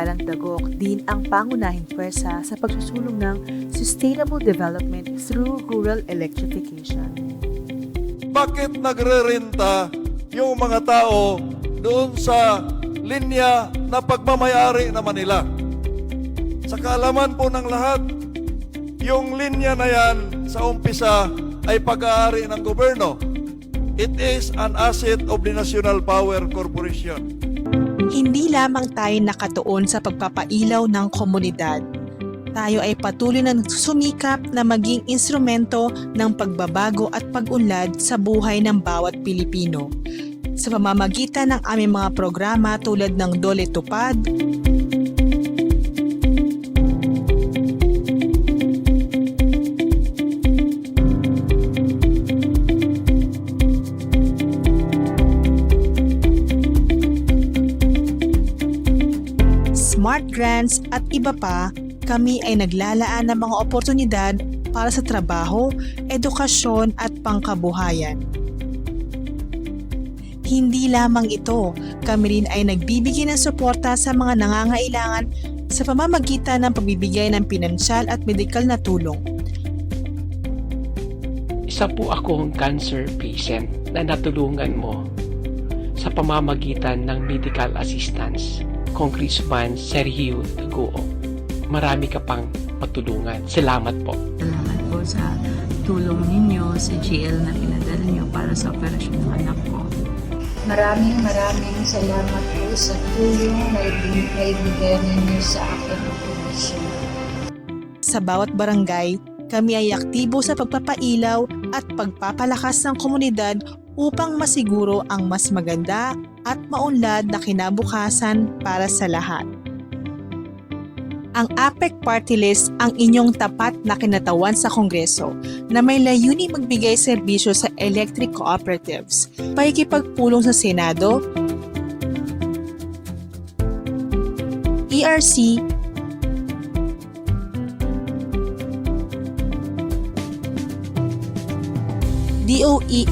Paglalang Dagok din ang pangunahing pwersa sa pagsusulong ng sustainable development through rural electrification. Bakit nagrerenta yung mga tao doon sa linya na pagmamayari naman nila? Sa kaalaman po ng lahat, yung linya na yan sa umpisa ay pag-aari ng gobyerno. It is an asset of the National Power Corporation. Hindi lamang tayo nakatuon sa pagpapailaw ng komunidad. Tayo ay patuloy na sumikap na maging instrumento ng pagbabago at pag-unlad sa buhay ng bawat Pilipino. Sa pamamagitan ng aming mga programa tulad ng Dole Tupad, Smart Grants at iba pa, kami ay naglalaan ng mga oportunidad para sa trabaho, edukasyon at pangkabuhayan. Hindi lamang ito, kami rin ay nagbibigay ng suporta sa mga nangangailangan sa pamamagitan ng pagbibigay ng pinansyal at medikal na tulong. Isa po akong cancer patient na natulungan mo sa pamamagitan ng medical assistance. Congressman Sergio Daguo, marami ka pang matulungan. Salamat po. Salamat po sa tulong ninyo sa GL na pinadala niyo para sa operasyon ng anak ko. Maraming salamat po sa tulong na ibigay ninyo sa aking operasyon. Sa bawat barangay, kami ay aktibo sa pagpapailaw at pagpapalakas ng komunidad upang masiguro ang mas maganda at maunlad na kinabukasan para sa lahat. Ang APEC Party List ang inyong tapat na kinatawan sa Kongreso na may layuning magbigay serbisyo sa electric cooperatives, pakikipagpulong sa Senado, ERC, DOE,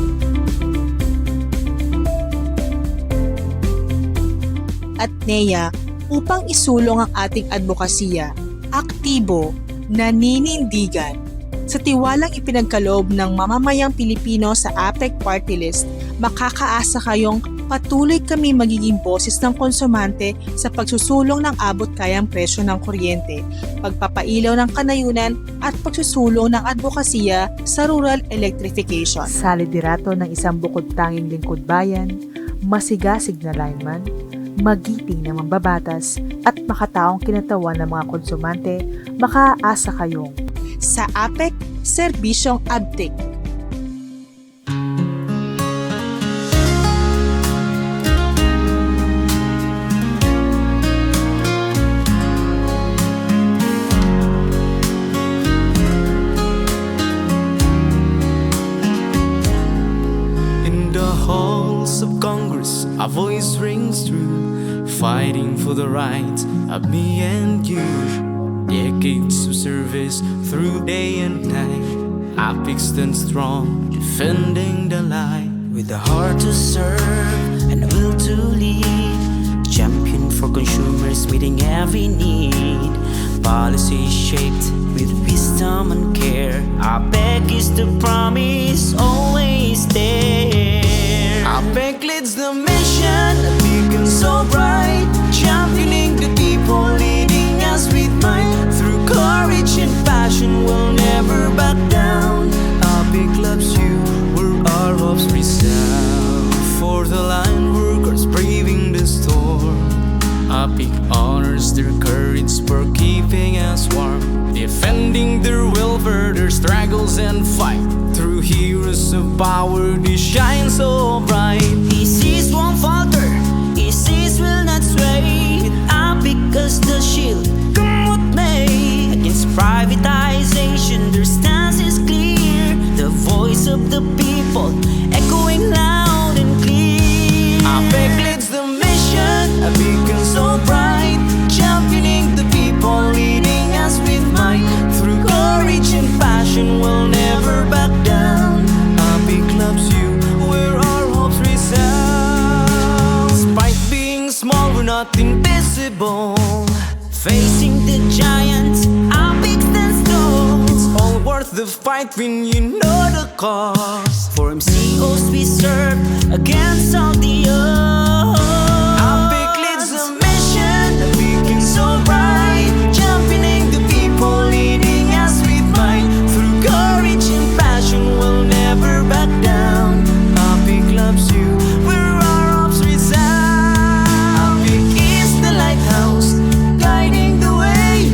at NEA upang isulong ang ating advokasya, aktibo, naninindigan. Sa tiwalang ipinagkaloob ng mamamayang Pilipino sa APEC Party List, makakaasa kayong patuloy kami magiging boses ng konsumante sa pagsusulong ng abot-kayang presyo ng kuryente, pagpapailaw ng kanayunan at pagsusulong ng advokasya sa rural electrification. Sa liderato ng isang bukod-tanging lingkod bayan, masigasig na lineman, magiting na mambabatas at makataong kinatawan ng mga konsumante, makaaasa kayong Sa APEC, Serbisyong Abtik. In the halls of Congress, our voice rings true, fighting for the rights of me and you. Decades of service through day and night, APEC stands strong, defending the light. With a heart to serve and a will to lead, champion for consumers meeting every need. Policy shaped with wisdom and care, APEC is the promise always there. APEC leads the mission, a beacon so bright, championing the people, leading us with might. Through courage and passion, we'll never back down. APEC loves you, where our hopes resound. For the line workers braving the storm, APEC honors their courage for keeping us warm, defending their welfare, their struggles and fight. Through heroes of power, they shine so bright. ISIS won't falter, ISIS will not sway. With APEC as the shield, come what may. Against privatization, their stance is clear. The voice of the people, echoing loud and clear. APEC leads the mission, a beacon so bright, championing the people, leading us with might. Through courage and passion, we'll never back down. APEC loves you, we're all not invisible. Facing the giants, our big stand tall. It's all worth the fight when you know the cause. For MCOs we serve against all the odds. Our big leads a mission, a beacon so bright, championing the people, leading us with might. Through courage and passion, we'll never back down. Our big loves you, where our hopes reside. Our big is the lighthouse, guiding the way,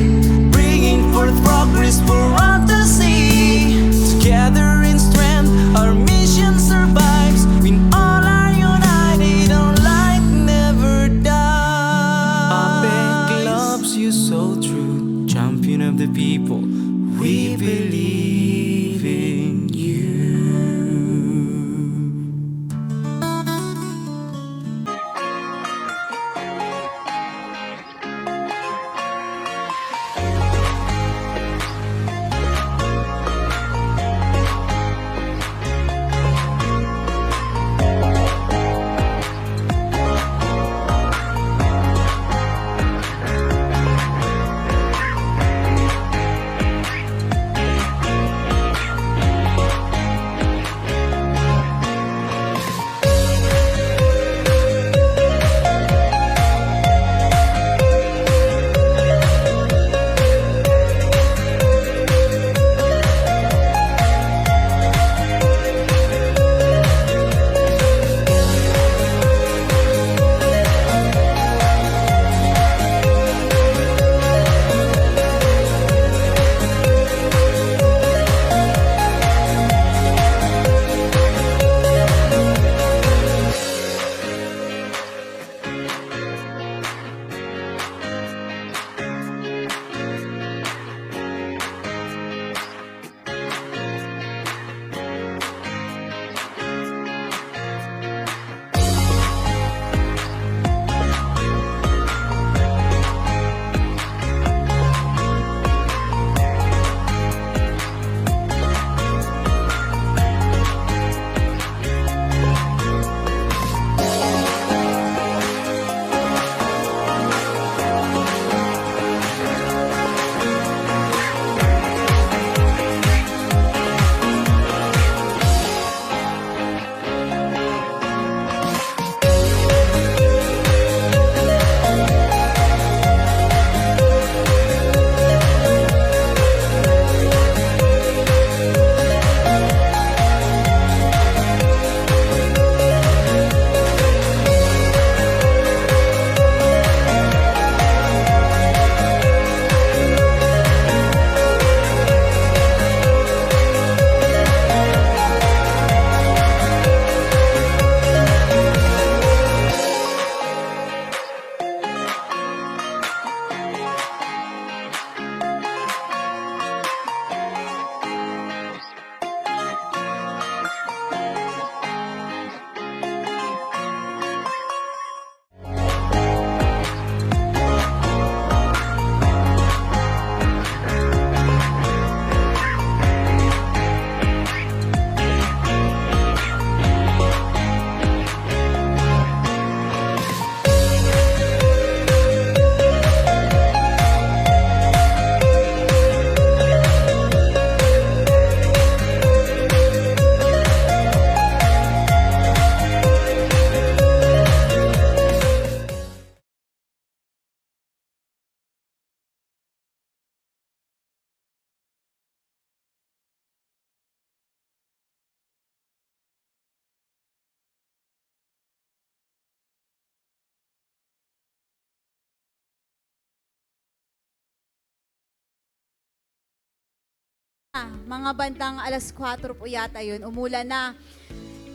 bringing forth progress for all to see. Together in strength, our mission survives. When all are united, our light never dies. Our big loves you so true, champion of the people. We believe in you. Mga bandang alas 4 po yata yun, umulan na.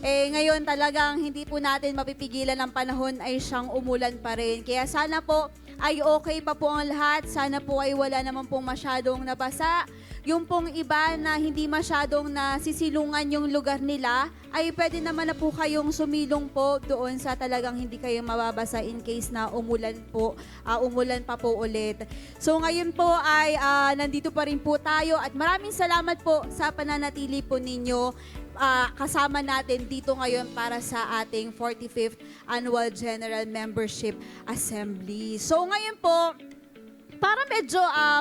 Ngayon talagang hindi po natin mapipigilan ang panahon ay siyang umulan pa rin. Kaya sana po ay okay pa po ang lahat. Sana po ay wala naman pong masyadong nabasa. yung pong iba na hindi masyadong nasisilungan yung lugar nila, ay pwede naman na po kayong sumilong po doon sa talagang hindi kayo mababasa in case na umulan pa po ulit. So ngayon po ay nandito pa rin po tayo at maraming salamat po sa pananatili po ninyo kasama natin dito ngayon para sa ating 45th Annual General Membership Assembly. So ngayon po, para medyo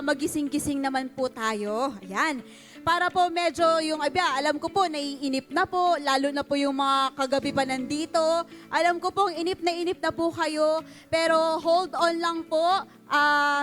magising-gising naman po tayo. Ayan. Para po medyo yung, alam ko po, naiinip na po, lalo na po yung mga kagabi pa nandito. Alam ko pong inip na po kayo, pero hold on lang po.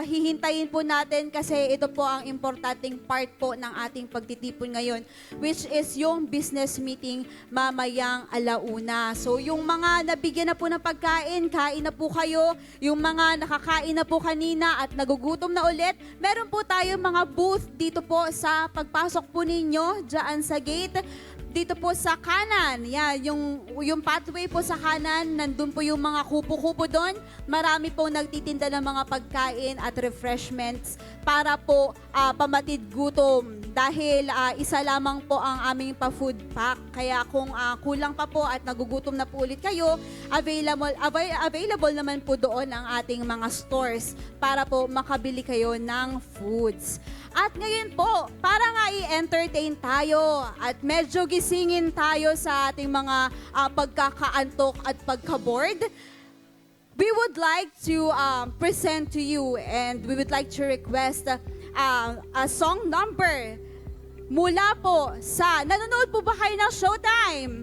Hihintayin po natin kasi ito po ang importanteng part po ng ating pagtitipon ngayon, which is yung business meeting mamayang alauna. So yung mga nabigyan na po ng pagkain, kain na po kayo. Yung mga nakakain na po kanina at nagugutom na ulit, meron po tayo mga booth dito po sa pagpasok po ninyo dyan sa gate. Dito po sa kanan, yan, yung pathway po sa kanan, nandun po yung mga kupo-kupo doon. Marami po nagtitinda ng mga pagkain at refreshments para po pamatid gutom. Dahil isa lamang po ang aming pa-food pack. Kaya kung kulang pa po at nagugutom na po ulit kayo, available naman po doon ang ating mga stores para po makabili kayo ng foods. At ngayon po, para nga i-entertain tayo at medyo gisingin tayo sa ating mga pagkakaantok at pagka-bored, we would like to present to you and we would like to request a song number mula po sa, nanonood po ba kayo ng Showtime?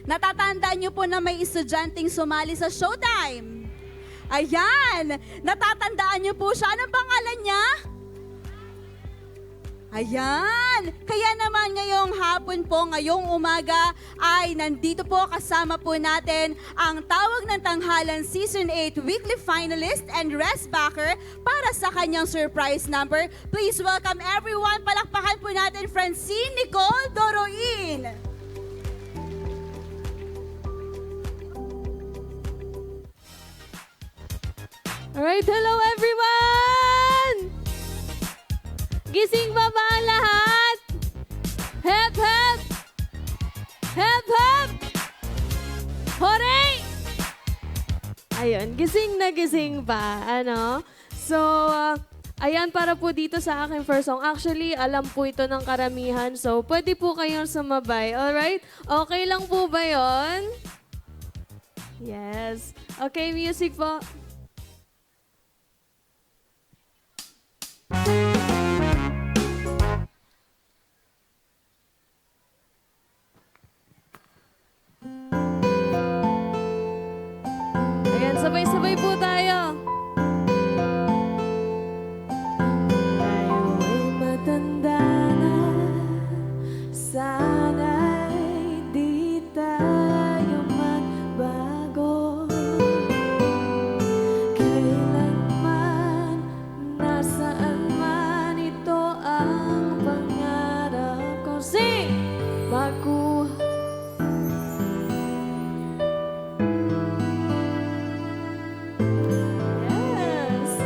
Natatandaan niyo po na may estudyanteng sumali sa Showtime? Ayan! Natatandaan niyo po siya. Anong pangalan niya? Ayan! Kaya naman ngayong hapon po, ngayong umaga, ay nandito po kasama po natin ang Tawag ng Tanghalan Season 8 Weekly Finalist and Rest Backer para sa kanyang surprise number. Please welcome everyone. Palakpakan po natin Francine Nicole Doroin. Alright, hello everyone! Gising ba ba ang lahat? Hep, hep! Hep, hep! Hooray! Ayun, gising na gising pa, ano? So, ayan para po dito sa aking first song. Actually, alam po ito ng karamihan, so pwede po kayong sumabay, alright? Okay lang po ba yon? Yes. Okay, music po. Ayan, sabay-sabay po tayo. Tayo ay matanda na, sana'y di tayo magbago. Kailanman, nasaan man, ito ang pangarap ko. Sing! Makuha. Yes!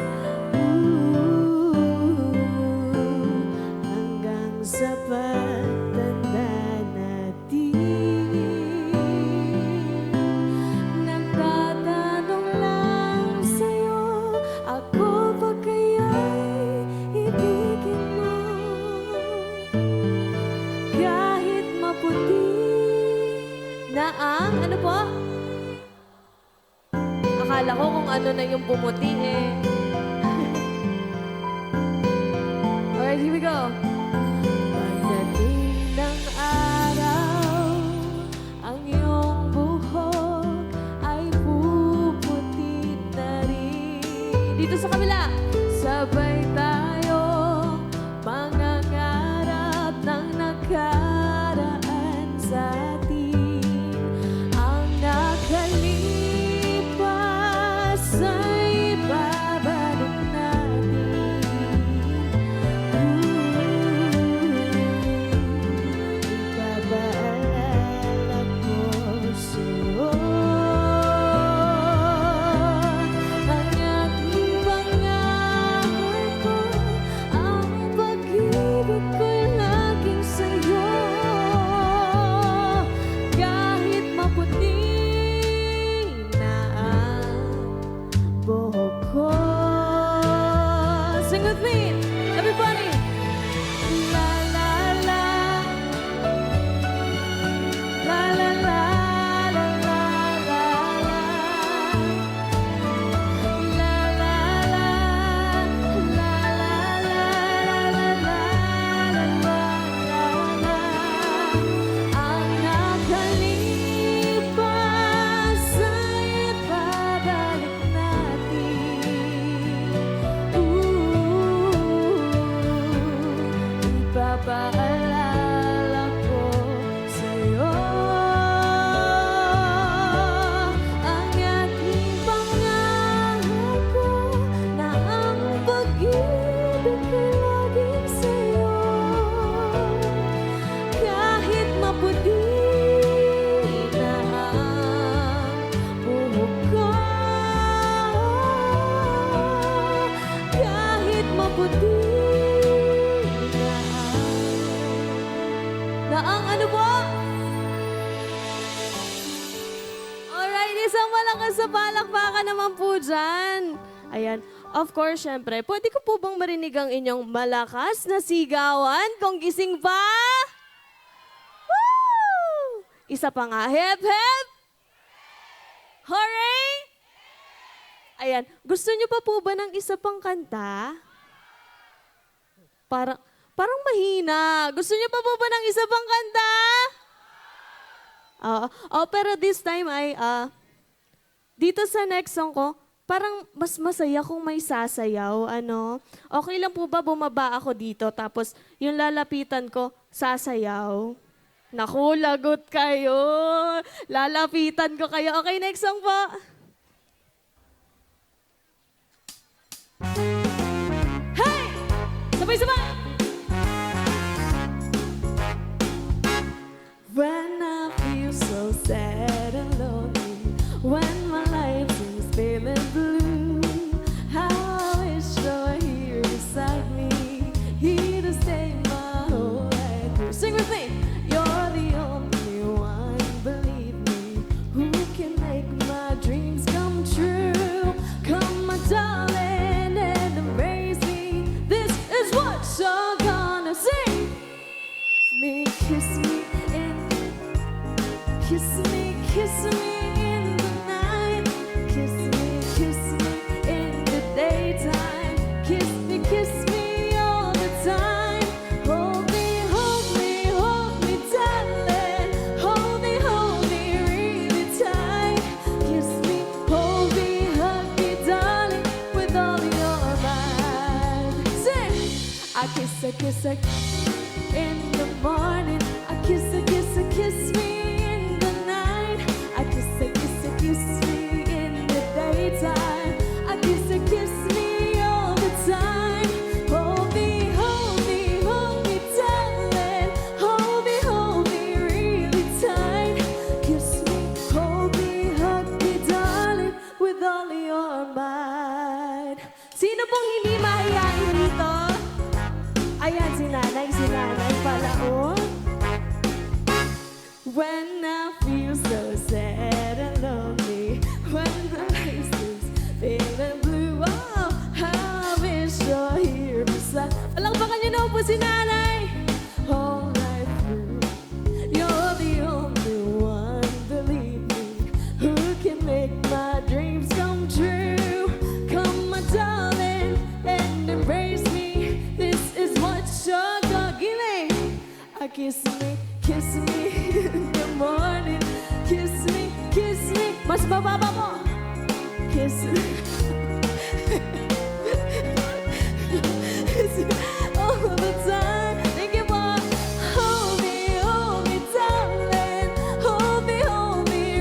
Hanggang sa pagtanda natin, nagtatanong lang sa'yo, ako ba kaya'y ibigin mo? Kahit maputi na ang, ano po? Akala ko kung ano na yung pumuti eh. Alright, here we go. Pagdating ng araw, ang iyong buhok ay puputi na rin. Dito sa kabila, sabay tayo mangangarap ng nakaraan sa atin. Ang nakalipas ay babalik natin. malakas sa palakpakan naman po dyan. Ayan. Of course, syempre, pwede ko po bang marinig ang inyong malakas na sigawan kung gising pa? Woo! Isa pa nga. Hip, hip! Hooray! Ayan. Gusto niyo pa po ba ng isa pang kanta? Parang mahina. Gusto niyo pa po ba ng isa pang kanta? Pero this time ay, dito sa next song ko, parang mas masaya kung may sasayaw, ano? Okay lang po ba bumaba ako dito, tapos yung lalapitan ko, sasayaw? Naku, lagot kayo. Lalapitan ko kayo. Okay, next song po. Hey! Sabay-sabay! When I feel so sad and lonely, when my life is feeling blue, how I wish you were here beside me, here to stay my whole life through. Sing with me! You're the only one, believe me, who can make my dreams come true. Come, my darling, and embrace me. This is what you're gonna sing. Kiss me in, kiss me in the night. Kiss me in the daytime. Kiss me all the time. Hold me, darling. Hold me really tight. Kiss me, hold me, hug me, darling, with all your might. Sing! I kiss in the morning. I kiss me in the night. I kiss me in the daytime. I kiss me all the time. Hold me, darling. Hold me really tight. Kiss me, hold me, hug me, darling, with all your might. Sino pong hindi mahihain dito? Ayan, si nanay pala, oh. When I feel so sad and lonely, when my life is feeling blue, oh, how I wish you're here beside. Palakpakan niyo na po si nanay. All right through, you're the only one, believe me, who can make my dreams come true. Come, my darling, and embrace me. This is what you're gonna give me. Kiss me in the morning. Kiss me. Mas bababa mo. Kiss me. All the time. Thank you, Mom. Hold me, darling. Hold me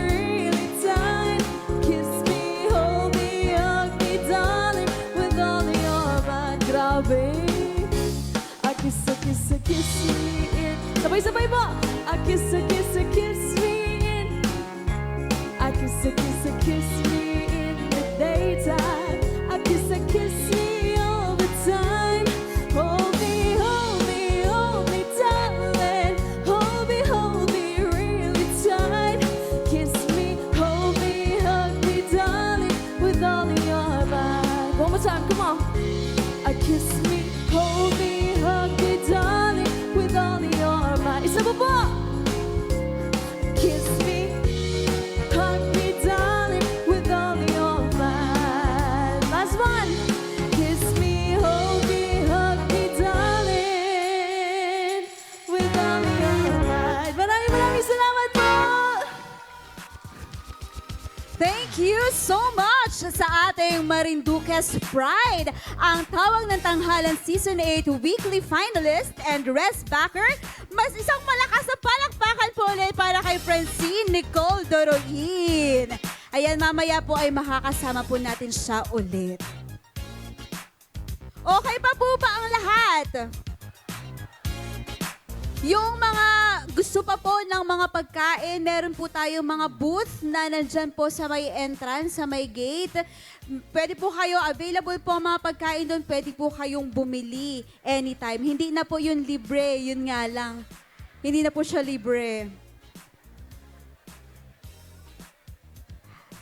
really tight. Kiss me, hold me, hug me, darling, with all your might. Grabe. I kiss me in. Sabay-sabay po. I kiss me in. I kiss me in the daytime. I kiss me all the time. Hold me, darling. Hold me really tight. Kiss me, hold me, hug me, darling, with all your might. One more time, come on. I kiss me, hold me, hug me, darling, with all your might. Isa pa po. Kiss me, hug me, darling, with all your might. Last one. Kiss me, hold me, hug me, darling, with all your might. Maraming salamat po. Thank you so much sa ating Marinduque's Pride, ang Tawag ng Tanghalan Season 8 weekly finalist and rest backer. Mas isang malakas na palakpakan po ulit para kay Francine Nicole Doroin. Ayan, mamaya po ay makakasama po natin siya ulit. Okay pa po ba ang lahat? Yung mga gusto pa po ng mga pagkain, meron po tayong mga booth na nandyan po sa may entrance, sa may gate. Pwede po kayo, available po ang mga pagkain doon, pwede po kayong bumili anytime. Hindi na po yun libre, yun nga lang. Hindi na po siya libre.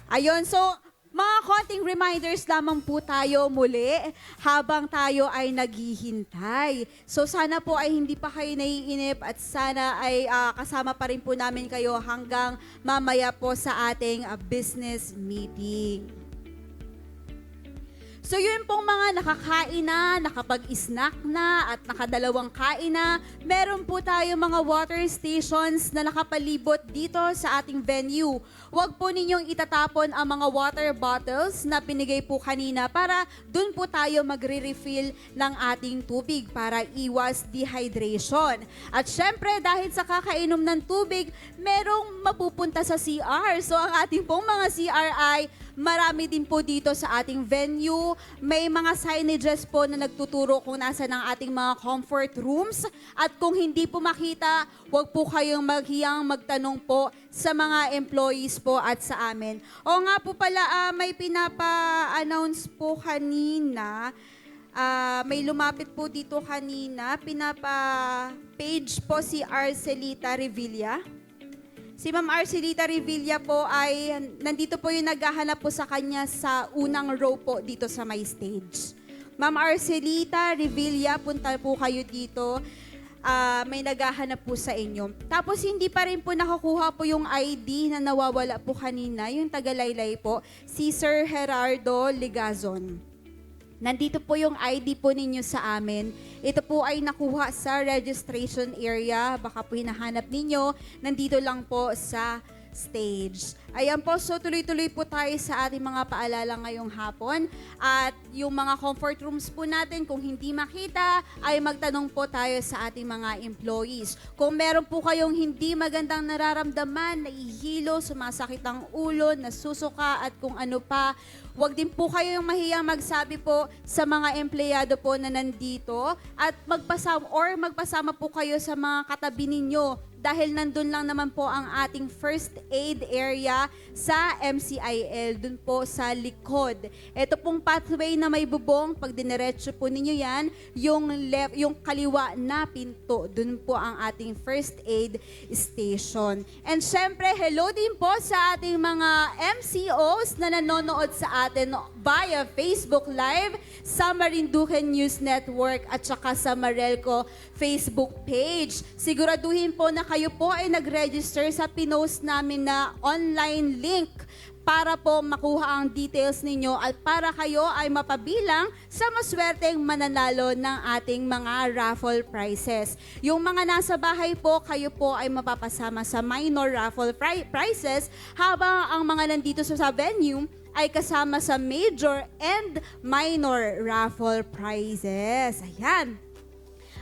Ayun, so mga konting reminders lamang po tayo muli habang tayo ay naghihintay. So sana po ay hindi pa kayo naiinip at sana ay kasama pa rin po namin kayo hanggang mamaya po sa ating business meeting. So yun pong mga nakakain na, nakapag-snack na at nakadalawang kain na, meron po tayo mga water stations na nakapalibot dito sa ating venue. Huwag po ninyong itatapon ang mga water bottles na binigay po kanina para dun po tayo magre-refill ng ating tubig para iwas dehydration. At syempre dahil sa kakainom ng tubig, merong mapupunta sa CR. So ang ating pong mga CR ay marami din po dito sa ating venue. May mga signages po na nagtuturo kung nasa ng ating mga comfort rooms. At kung hindi po makita, huwag po kayong maghiyang magtanong po sa mga employees po at sa amin. O nga po pala, may pinapa-announce po kanina. May lumapit po dito kanina. Pinapa-page po si Arcelita Revilla. Si Ma'am Arcelita Revilla po ay, nandito po yung naghahanap po sa kanya sa unang row po dito sa my stage. Ma'am Arcelita Revilla, punta po kayo dito. May naghahanap po sa inyo. Tapos hindi pa rin po nakakuha po yung ID na nawawala po kanina, yung Tagalaylay po, si Sir Gerardo Ligazon. Nandito po yung ID po ninyo sa amin. Ito po ay nakuha sa registration area. Baka po hinahanap ninyo. Nandito lang po sa stage. Ayan po, so tuloy-tuloy po tayo sa ating mga paalala ngayong hapon. At yung mga comfort rooms po natin, kung hindi makita, ay magtanong po tayo sa ating mga employees. Kung meron po kayong hindi magandang nararamdaman, nahihilo, sumasakit ang ulo, nasusuka at kung ano pa, huwag din po kayong mahiyang magsabi po sa mga empleyado po na nandito at magpasama po kayo sa mga katabi ninyo dahil nandun lang naman po ang ating first aid area sa MCIL, dun po sa likod. Ito pong pathway na may bubong, pag diniretso po ninyo yan, yung kaliwa na pinto, dun po ang ating first aid station. And syempre, hello din po sa ating mga MCOs na nanonood sa atin via Facebook Live, sa Marinduque News Network at saka sa Marelco Facebook page. Siguraduhin po na kayo po ay nag-register sa pinost namin na online link para po makuha ang details ninyo at para kayo ay mapabilang sa maswerteng mananalo ng ating mga raffle prizes. Yung mga nasa bahay po, kayo po ay mapapasama sa minor raffle prizes habang ang mga nandito sa venue ay kasama sa major and minor raffle prizes. Ayan.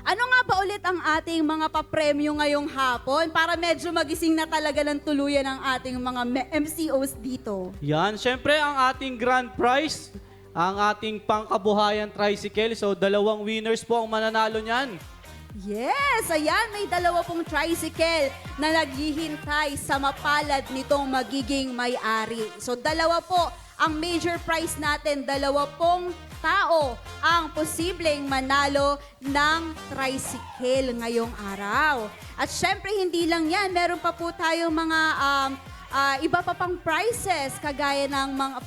Ano nga ba ulit ang ating mga papremyo ngayong hapon para medyo magising na talaga ng tuluyan ang ating mga MCOs dito? Yan, syempre ang ating grand prize, ang ating pangkabuhayan tricycle. So, 2 winners po ang mananalo niyan. Yes! Ayan, may 2 pong tricycle na naghihintay sa mapalad nitong magiging may-ari. So, 2 po ang major prize natin. 2 pong tao ang posibleng manalo ng tricycle ngayong araw. At syempre, hindi lang yan. Meron pa po tayong mga iba pa pang prizes kagaya ng mga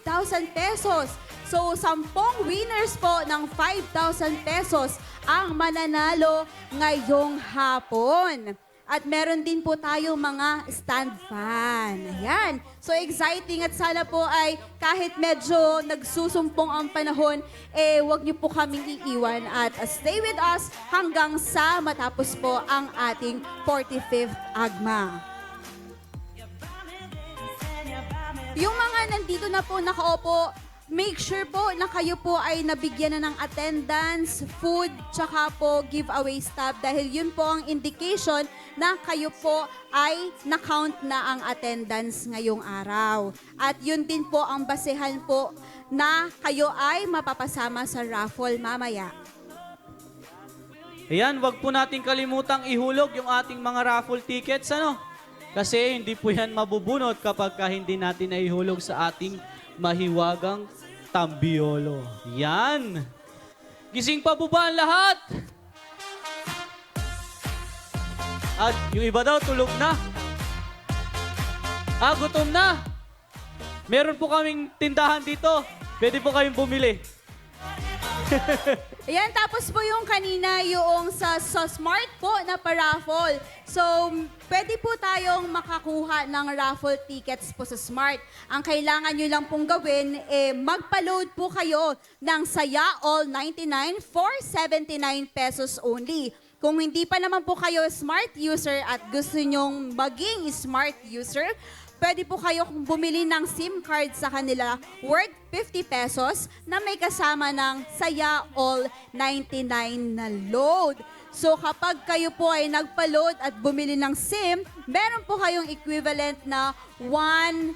5,000 pesos. So, 10 winners po ng 5,000 pesos ang mananalo ngayong hapon. At meron din po tayong mga stand fan. Ayan. So exciting at sana po ay kahit medyo nagsusumpong ang panahon, wag niyo po kaming iiwan at stay with us hanggang sa matapos po ang ating 45th AGMA. Yung mga nandito na po nakaupo, make sure po na kayo po ay nabigyan na ng attendance, food, tsaka po giveaway stuff dahil yun po ang indication na kayo po ay na-count na ang attendance ngayong araw. At yun din po ang basehan po na kayo ay mapapasama sa raffle mamaya. Ayan, wag po natin kalimutang ihulog yung ating mga raffle tickets, ano? Kasi hindi po yan mabubunot kapag hindi natin naihulog sa ating mahiwagang tambiolo. Yan! Gising pa po ba ang lahat? At yung iba daw tulog na. Gutom na. Meron po kaming tindahan dito. Pwede po kayong bumili. Ayan, tapos po yung kanina yung sa Smart po na paraffle. So, pwede po tayong makakuha ng raffle tickets po sa Smart. Ang kailangan nyo lang pong gawin, magpa-load po kayo ng Saya All 99 for 79 pesos only. Kung hindi pa naman po kayo Smart user at gusto nyong maging Smart user, pwede po kayo bumili ng SIM card sa kanila worth 50 pesos na may kasama ng Saya All 99 na load. So kapag kayo po ay nagpa-load at bumili ng SIM, meron po kayong equivalent na 1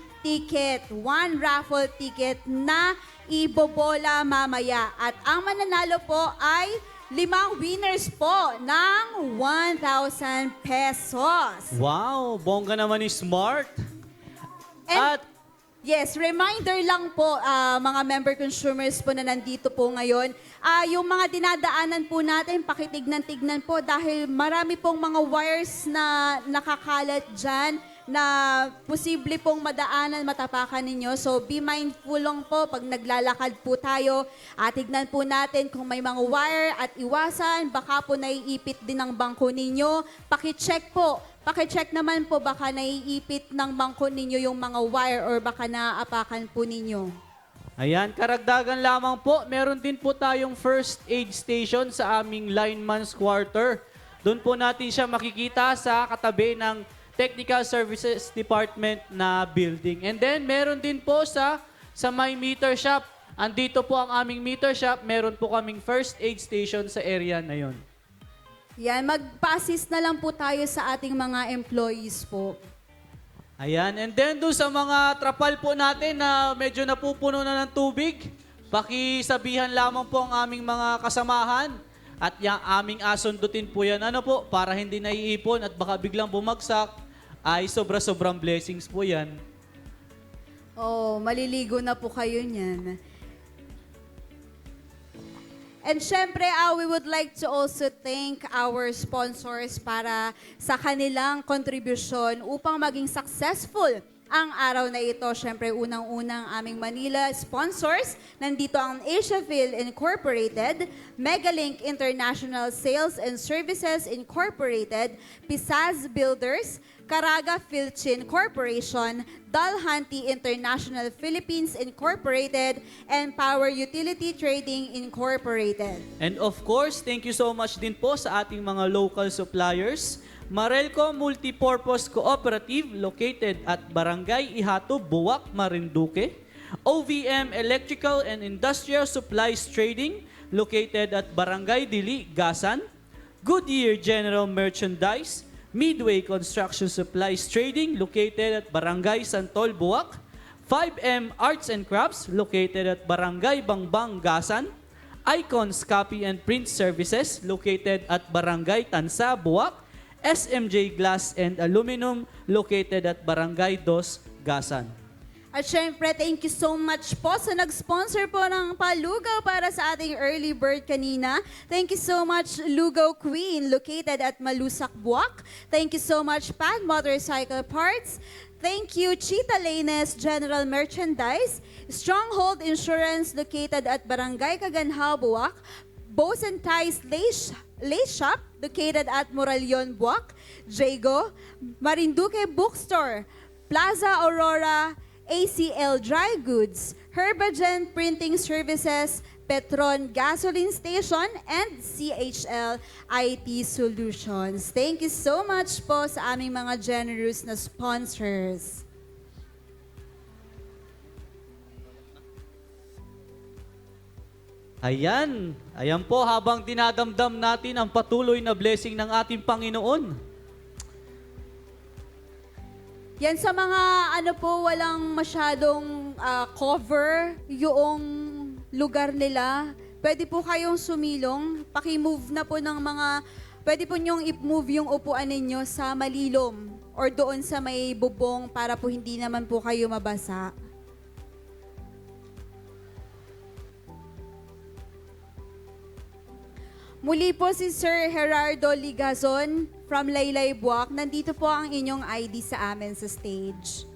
raffle ticket na ibobola mamaya. At ang mananalo po ay 5 winners po ng 1,000 pesos. Wow, bongga naman ni Smart. And At yes, reminder lang po mga member consumers po na nandito po ngayon. Yung mga dinadaanan po natin, pakitignan-tignan po dahil marami pong mga wires na nakakalat dyan na posible pong madaanan, matapakan ninyo. So be mindful lang po pag naglalakad po tayo. Tignan po natin kung may mga wire at iwasan. Baka po naiipit din ang bangko ninyo. Pakicheck po. Pakicheck naman po baka naiipit ng bangko ninyo yung mga wire or baka naaapakan po ninyo. ayan, karagdagan lamang po, meron din po tayong first aid station sa aming lineman's quarter. Doon po natin siya makikita sa katabi ng Technical Services Department na building. And then, meron din po sa may meter shop. Andito po ang aming meter shop. Meron po kaming first aid station sa area na yon. Yan, mag-assist na lang po tayo sa ating mga employees po. Ayan, and then doon sa mga trapal po natin na medyo napupuno na ng tubig, pakisabihan lamang po ang aming mga kasamahan at yung aming asundutin po yan. Ano po, para hindi naiipon at baka biglang bumagsak, ay sobra-sobrang blessings po yan. Oh, maliligo na po kayo niyan. And syempre, we would like to also thank our sponsors para sa kanilang kontribusyon upang maging successful ang araw na ito. Syempre, unang-unang aming Manila sponsors. Nandito ang Asiaville Incorporated, Megalink International Sales and Services Incorporated, Pisaz Builders, Caraga Philchin Corporation, Dalhanty International Philippines Incorporated, and Power Utility Trading Incorporated. And of course, thank you so much din po sa ating mga local suppliers. Marelco Multipurpose Cooperative located at Barangay Ihato, Buwak, Marinduque. OVM Electrical and Industrial Supplies Trading located at Barangay Dili, Gasan. Goodyear General Merchandise, Midway Construction Supplies Trading located at Barangay Santol, Buwak. 5M Arts and Crafts located at Barangay Bangbang, Gasan. Icons Copy and Print Services located at Barangay Tansa, Buwak. SMJ Glass and Aluminum located at Barangay Dos, Gasan. At syempre, thank you so much po sa nag-sponsor po ng palugaw para sa ating early bird kanina. Thank you so much, Lugaw Queen, located at Malusak, Buwak. Thank you so much, Pad Motorcycle Parts. Thank you, Cheetah Lanes General Merchandise. Stronghold Insurance, located at Barangay Kaganhaw, Buwak. Bose and Ties Lace Shop, located at Moralion, Buwak. Jago, Marinduque Bookstore, Plaza Aurora, ACL Dry Goods, Herbagen Printing Services, Petron Gasoline Station, and CHL IT Solutions. Thank you so much po sa aming mga generous na sponsors. Ayan po habang dinadamdam natin ang patuloy na blessing ng ating Panginoon. Yan sa mga walang masyadong cover yung lugar nila. Pwede po kayong sumilong. Paki-move na po ng pwede po nyong i-move yung upuan ninyo sa malilom or doon sa may bubong para po hindi naman po kayo mabasa. Muli po si Sir Gerardo Ligazon from Laylay, Buwak. Nandito po ang inyong ID sa amin sa stage.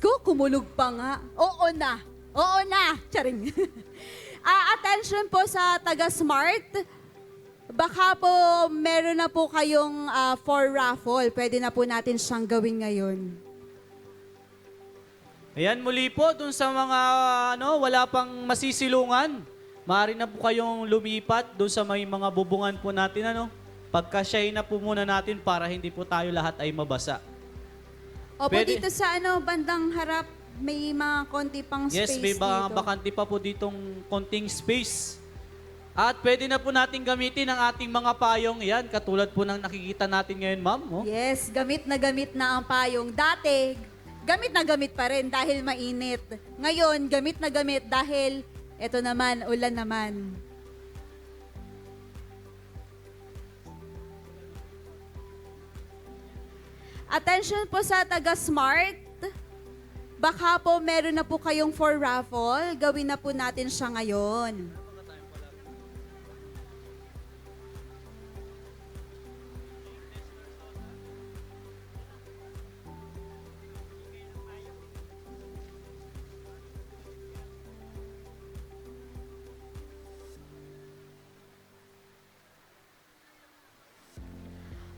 ko, kumulog pa nga. Oo na. Oo na. Charing. Attention po sa taga-smart. Baka po meron na po kayong for raffle. Pwede na po natin siyang gawin ngayon. Ayan, muli po, dun sa mga wala pang masisilungan, maaari na po kayong lumipat dun sa may mga bubungan po natin. Pagkasyahin na po muna natin para hindi po tayo lahat ay mabasa. Opo, Pwede. dito sa bandang harap, may mga konti pang space Yes, may mga dito. bakante pa po ditong konting space. At pwede na po natin gamitin ang ating mga payong. Yan, katulad po ng nakikita natin ngayon, ma'am. Oh. Yes, gamit na ang payong. Dati, gamit na gamit pa rin dahil mainit. Ngayon, gamit na gamit dahil, eto naman, ulan naman. Attention po sa taga-smart. Baka po meron na po kayong for raffle. Gawin na po natin siya ngayon.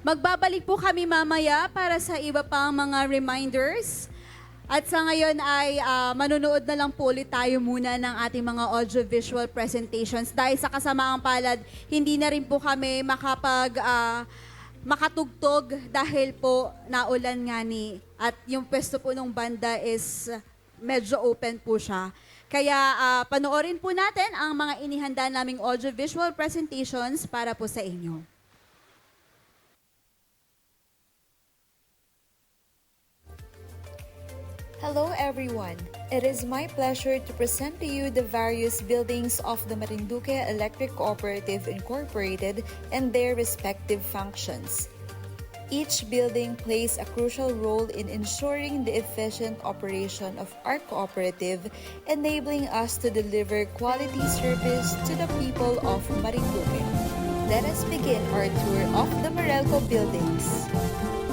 Magbabalik po kami mamaya para sa iba pang mga reminders. At sa ngayon ay manonood na lang po ulit tayo muna ng ating mga audiovisual presentations. Dahil sa kasamaang palad, hindi na rin po kami makatugtog dahil po naulan nga ni. At yung pwesto po ng banda is medyo open po siya. Kaya panoorin po natin ang mga inihanda naming audiovisual presentations para po sa inyo. Hello everyone! It is my pleasure to present to you the various buildings of the Marinduque Electric Cooperative Incorporated and their respective functions. Each building plays a crucial role in ensuring the efficient operation of our cooperative, enabling us to deliver quality service to the people of Marinduque. Let us begin our tour of the Meralco buildings.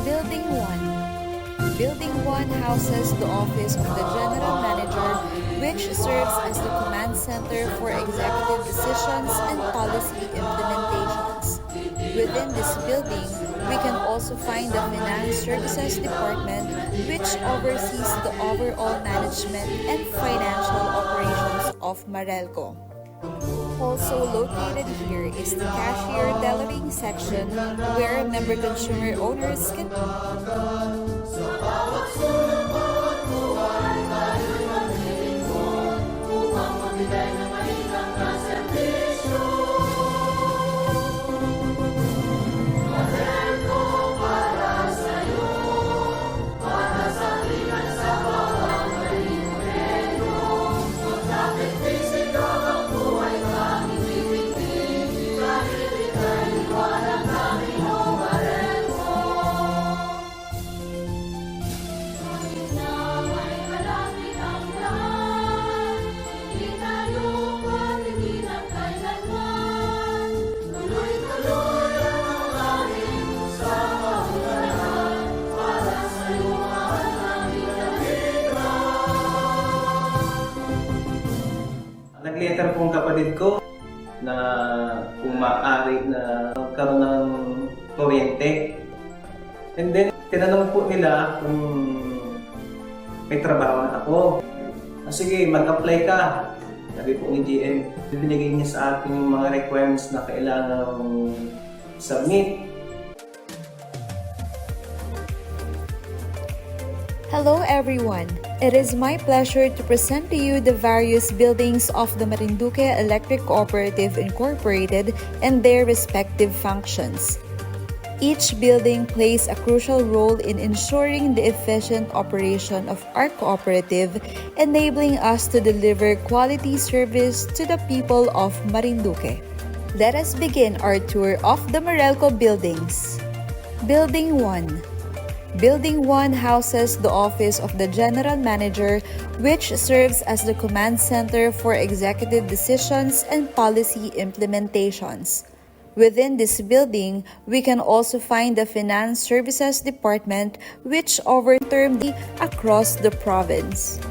Building 1. Building 1 houses the office of the General Manager, which serves as the command center for executive decisions and policy implementations. Within this building, we can also find the Finance Services Department, which oversees the overall management and financial operations of Meralco. Also located here is the cashier tellering section, where member consumer owners can nag-letter po ang kapatid ko na kung maaari na magkaroon ng kuryente. And then, tinanong po nila kung may trabaho na ako. Sige, mag-apply ka. Sabi po ni GM, binigay niya sa akin yung mga requirements na kailangan submit. Hello everyone! It is my pleasure to present to you the various buildings of the Marinduque Electric Cooperative Incorporated and their respective functions. Each building plays a crucial role in ensuring the efficient operation of our cooperative, enabling us to deliver quality service to the people of Marinduque. Let us begin our tour of the Meralco buildings. Building 1. Building 1 houses the office of the General Manager, which serves as the command center for executive decisions and policy implementations. Within this building, we can also find the Finance Services Department, which overtermed across the province.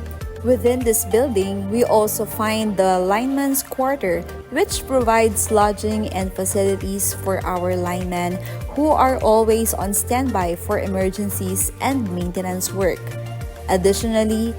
Within this building, we also find the lineman's quarter, which provides lodging and facilities for our linemen who are always on standby for emergencies and maintenance work. Additionally,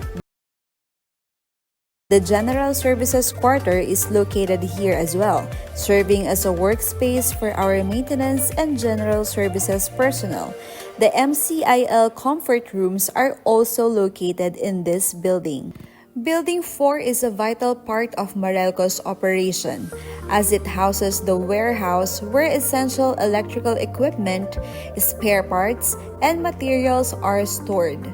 the General Services Quarter is located here as well, serving as a workspace for our maintenance and general services personnel. The MCIL comfort rooms are also located in this building. Building 4 is a vital part of Meralco's operation, as it houses the warehouse where essential electrical equipment, spare parts, and materials are stored.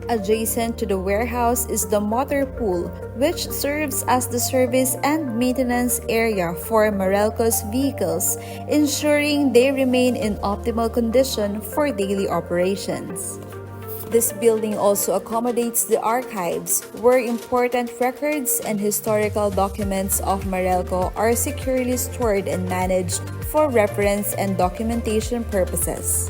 Adjacent to the warehouse is the motor pool, which serves as the service and maintenance area for Meralco's vehicles, ensuring they remain in optimal condition for daily operations. This building also accommodates the archives, where important records and historical documents of Meralco are securely stored and managed for reference and documentation purposes.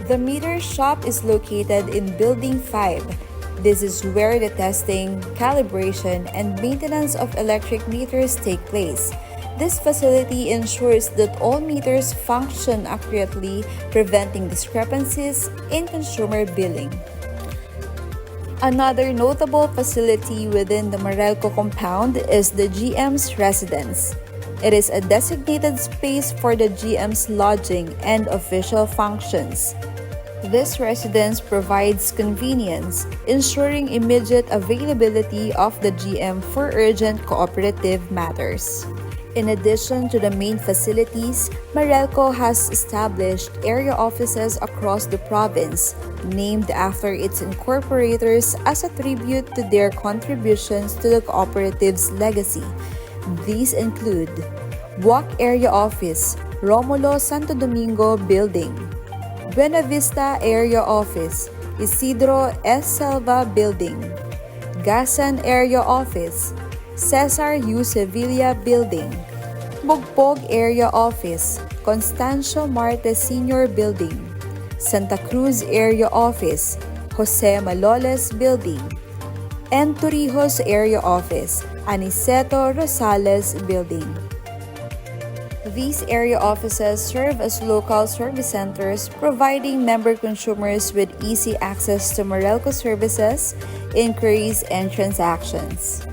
The meter shop is located in Building 5. This is where the testing, calibration, and maintenance of electric meters take place. This facility ensures that all meters function accurately, preventing discrepancies in consumer billing. Another notable facility within the Meralco compound is the GM's residence. It is a designated space for the GM's lodging and official functions. This residence provides convenience, ensuring immediate availability of the GM for urgent cooperative matters. In addition to the main facilities, Meralco has established area offices across the province, named after its incorporators as a tribute to their contributions to the cooperative's legacy. These include Buwak Area Office, Romulo Santo Domingo Building, Buena Vista Area Office, Isidro S. Selva Building, Gasan Area Office, Cesar U. Sevilla Building, Bugpog Area Office, Constancio Marte Sr. Building, Santa Cruz Area Office, Jose Maloles Building, and Torrijos Area Office, Aniceto Rosales Building. These area offices serve as local service centers, providing member consumers with easy access to Meralco services, inquiries, and transactions.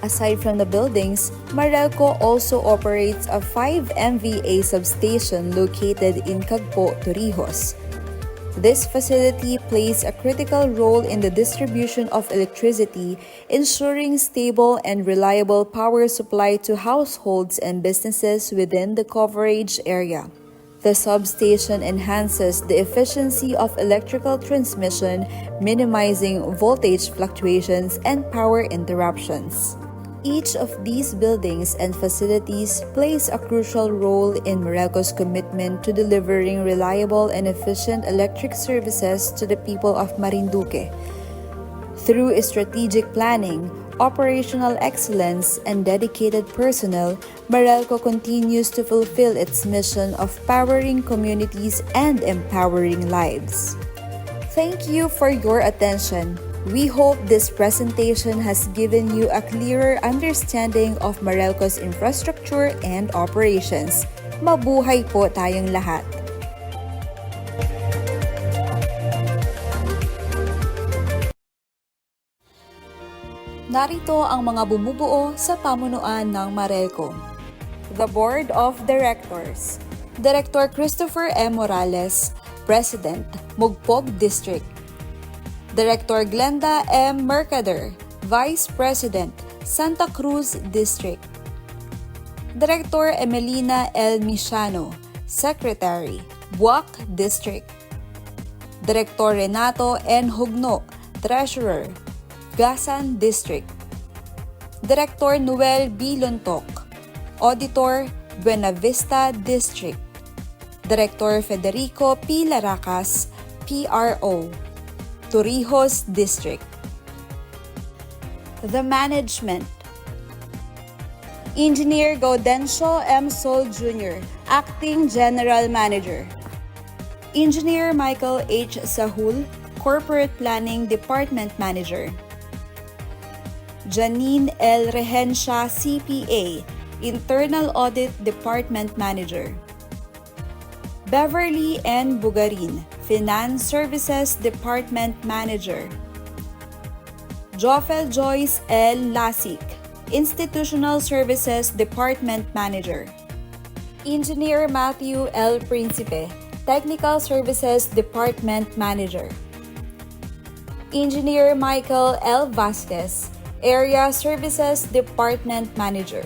Aside from the buildings, Meralco also operates a 5 MVA substation located in Cagpo, Torrijos. This facility plays a critical role in the distribution of electricity, ensuring stable and reliable power supply to households and businesses within the coverage area. The substation enhances the efficiency of electrical transmission, minimizing voltage fluctuations and power interruptions. Each of these buildings and facilities plays a crucial role in Meralco's commitment to delivering reliable and efficient electric services to the people of Marinduque. Through strategic planning, operational excellence, and dedicated personnel, Meralco continues to fulfill its mission of powering communities and empowering lives. Thank you for your attention. We hope this presentation has given you a clearer understanding of Meralco's infrastructure and operations. Mabuhay po tayong lahat! Narito ang mga bumubuo sa pamunuan ng Meralco. The Board of Directors. Director Christopher M. Morales, President, Mugpog District. Director Glenda M. Mercader, Vice President, Santa Cruz District. Director Emelina L. Misiano, Secretary, Buwak District. Director Renato N. Hugno, Treasurer, Gasan District. Director Noel B. Lontok, Auditor, Buena Vista District. Director Federico P. Laracas, PRO, Torrijos District. The Management. Engineer Gaudencio M. Sol Jr., Acting General Manager. Engineer Michael H. Sahul, Corporate Planning Department Manager. Janine L. Rehencia, CPA, Internal Audit Department Manager. Beverly N. Bugarin, Finance Services Department Manager. Jofel Joyce L. Lasik, Institutional Services Department Manager. Engineer Matthew L. Principe, Technical Services Department Manager. Engineer Michael L. Vasquez, Area Services Department Manager.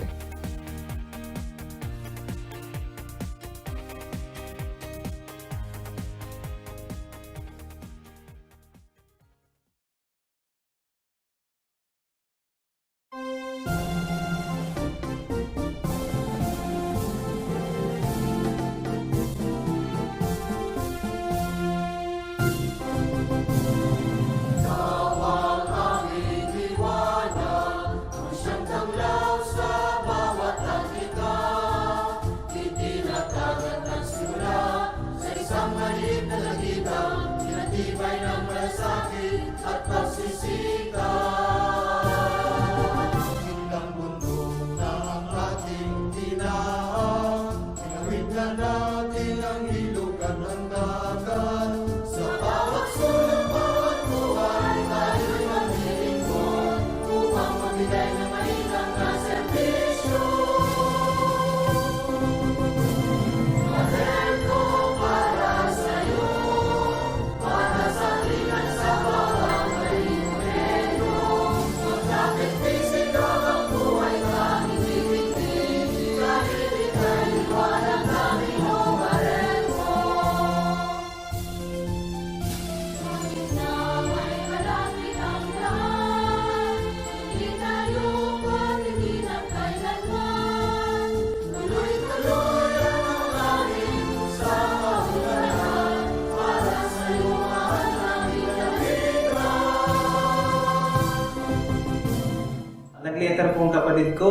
Nag-letter po ang kapatid ko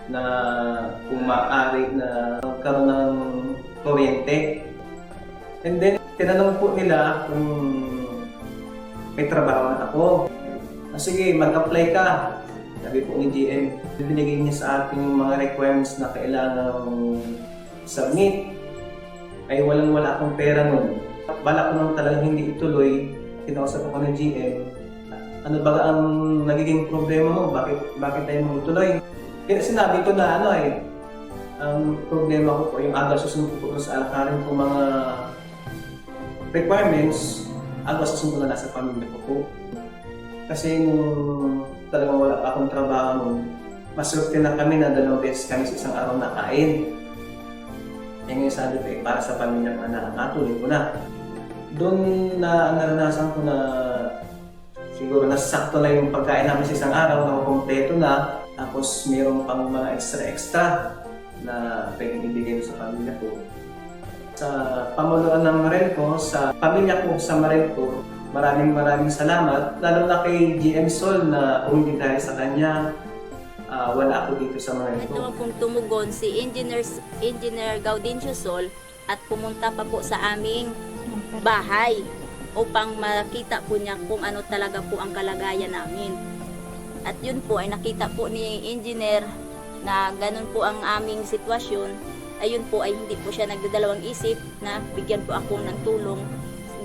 na kung maaari na magkaroon ng kuryente. And then, tinanong po nila kung may trabaho na ako. Sige, mag-apply ka. Sabi po ni GM, binigay niya sa ating mga requirements na kailangan submit. Ay walang-wala akong pera nun. Bala ko nang talagang hindi ituloy. Kinausap ako ng GM. Ano ba ang nagiging problema mo? Bakit tayo magtuloy? Kaya sinabi ko na ang problema ko po, yung aga susunod ko sa alakarin kong mga requirements, aga susunod na nasa pamilya ko po. Kasi nung talagang wala pa akong trabaho, maswerte na kami na 2 beses kami sa isang araw nakain. Eh ngayon sabi ko, para sa pamilya ko na natuloy ko na. Doon na naranasan ko na siguro nasakto na yung pagkain namin sa isang araw na kompleto na. Tapos mayroon pang mga extra na pwedeng ibigay sa pamilya ko. Sa pamumunuan ng Marelco, sa pamilya ko sa Marelco, maraming salamat. Lalo na kay GM Sol na kung hindi dahil sa kanya, wala ako dito sa Marelco. Ito pong tumugon si Engineer Gaudencio Sol at pumunta pa po sa aming bahay upang makita po niya kung ano talaga po ang kalagayan namin. At yun po ay nakita po ni engineer na ganun po ang aming sitwasyon. Ayun po ay hindi po siya nagdadalawang isip na bigyan po ako ng tulong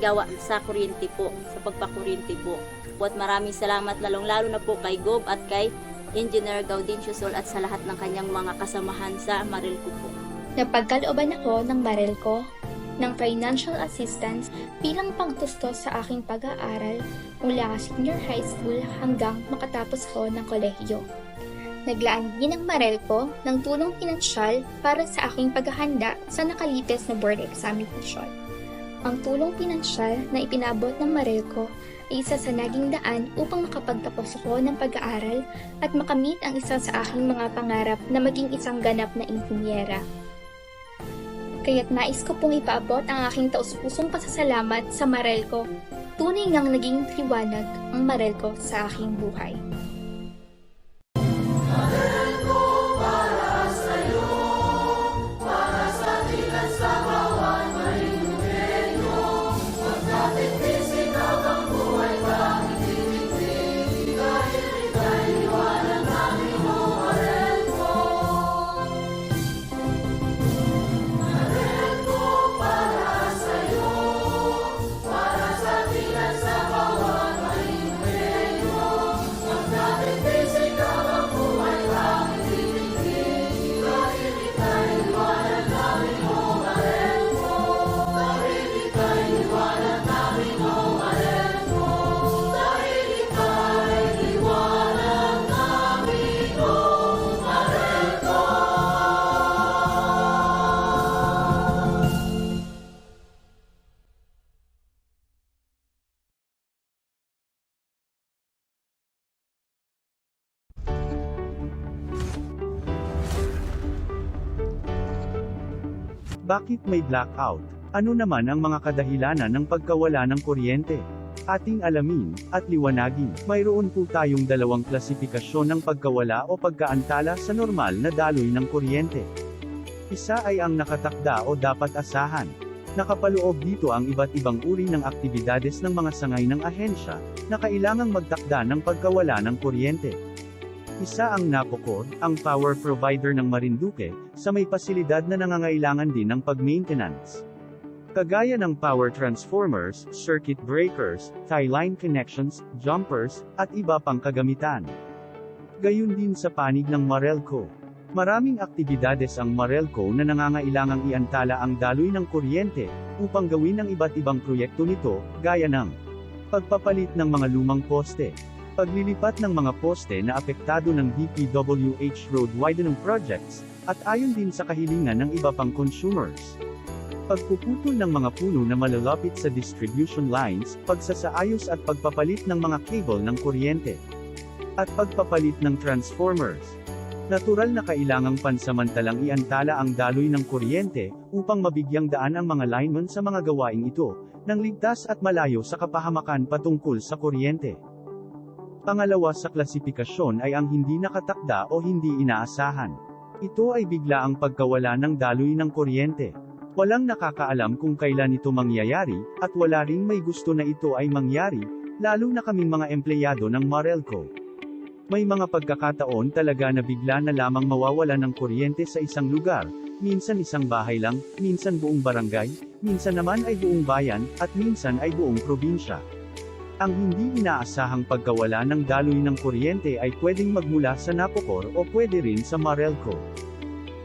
gawa sa kuryente po, sa pagpakuryente po. At maraming salamat lalong-lalo na po kay Gob at kay Engineer Gaudencio Sol at sa lahat ng kanyang mga kasamahan sa Marelco po. Napagkalooban ako ng Marelco ng financial assistance bilang pangtustos sa aking pag-aaral mula senior high school hanggang makatapos ko ng kolehiyo. Naglaan din ng Marelco ng tulong pinansyal para sa aking paghahanda sa nakalipas na board examination. Ang tulong pinansyal na ipinabot ng Marelco ay isa sa naging daan upang makapagtapos ako ng pag-aaral at makamit ang isa sa aking mga pangarap na maging isang ganap na inhinyera. Kaya't nais ko pong ipaabot ang aking taus-pusong pasasalamat sa Marelco. Tunay ngang naging liwanag ang Marelco sa aking buhay. Marelco para Bakit may blackout? Ano naman ang mga kadahilanan ng pagkawala ng kuryente? Ating alamin, at liwanagin. Mayroon po tayong dalawang klasifikasyon ng pagkawala o pagkaantala sa normal na daloy ng kuryente. Isa ay ang nakatakda o dapat asahan. Nakapaloob dito ang iba't ibang uri ng aktibidades ng mga sangay ng ahensya, na kailangang magtakda ng pagkawala ng kuryente. Isa ang NAPOCOR, ang power provider ng Marinduque, sa may pasilidad na nangangailangan din ng pag-maintenance. Kagaya ng power transformers, circuit breakers, tie line connections, jumpers, at iba pang kagamitan. Gayun din sa panig ng Marelco. Maraming aktibidades ang Marelco na nangangailangang iantala ang daloy ng kuryente, upang gawin ang iba't ibang proyekto nito, gaya ng pagpapalit ng mga lumang poste, paglilipat ng mga poste na apektado ng DPWH road widening projects, at ayon din sa kahilingan ng iba pang consumers. Pagpuputol ng mga puno na malalapit sa distribution lines, pagsasaayos at pagpapalit ng mga cable ng kuryente, at pagpapalit ng transformers. Natural na kailangang pansamantalang iantala ang daloy ng kuryente, upang mabigyang daan ang mga lineman sa mga gawaing ito, nang ligtas at malayo sa kapahamakan patungkol sa kuryente. Pangalawa sa klasifikasyon ay ang hindi nakatakda o hindi inaasahan. Ito ay biglaang pagkawala ng daloy ng kuryente. Walang nakakaalam kung kailan ito mangyayari, at wala ring may gusto na ito ay mangyari, lalo na kaming mga empleyado ng Marelco. May mga pagkakataon talaga na bigla na lamang mawawala ng kuryente sa isang lugar, minsan isang bahay lang, minsan buong barangay, minsan naman ay buong bayan, at minsan ay buong probinsya. Ang hindi inaasahang pagkawala ng daloy ng kuryente ay pwedeng magmula sa NAPOCOR o pwede rin sa Marelco.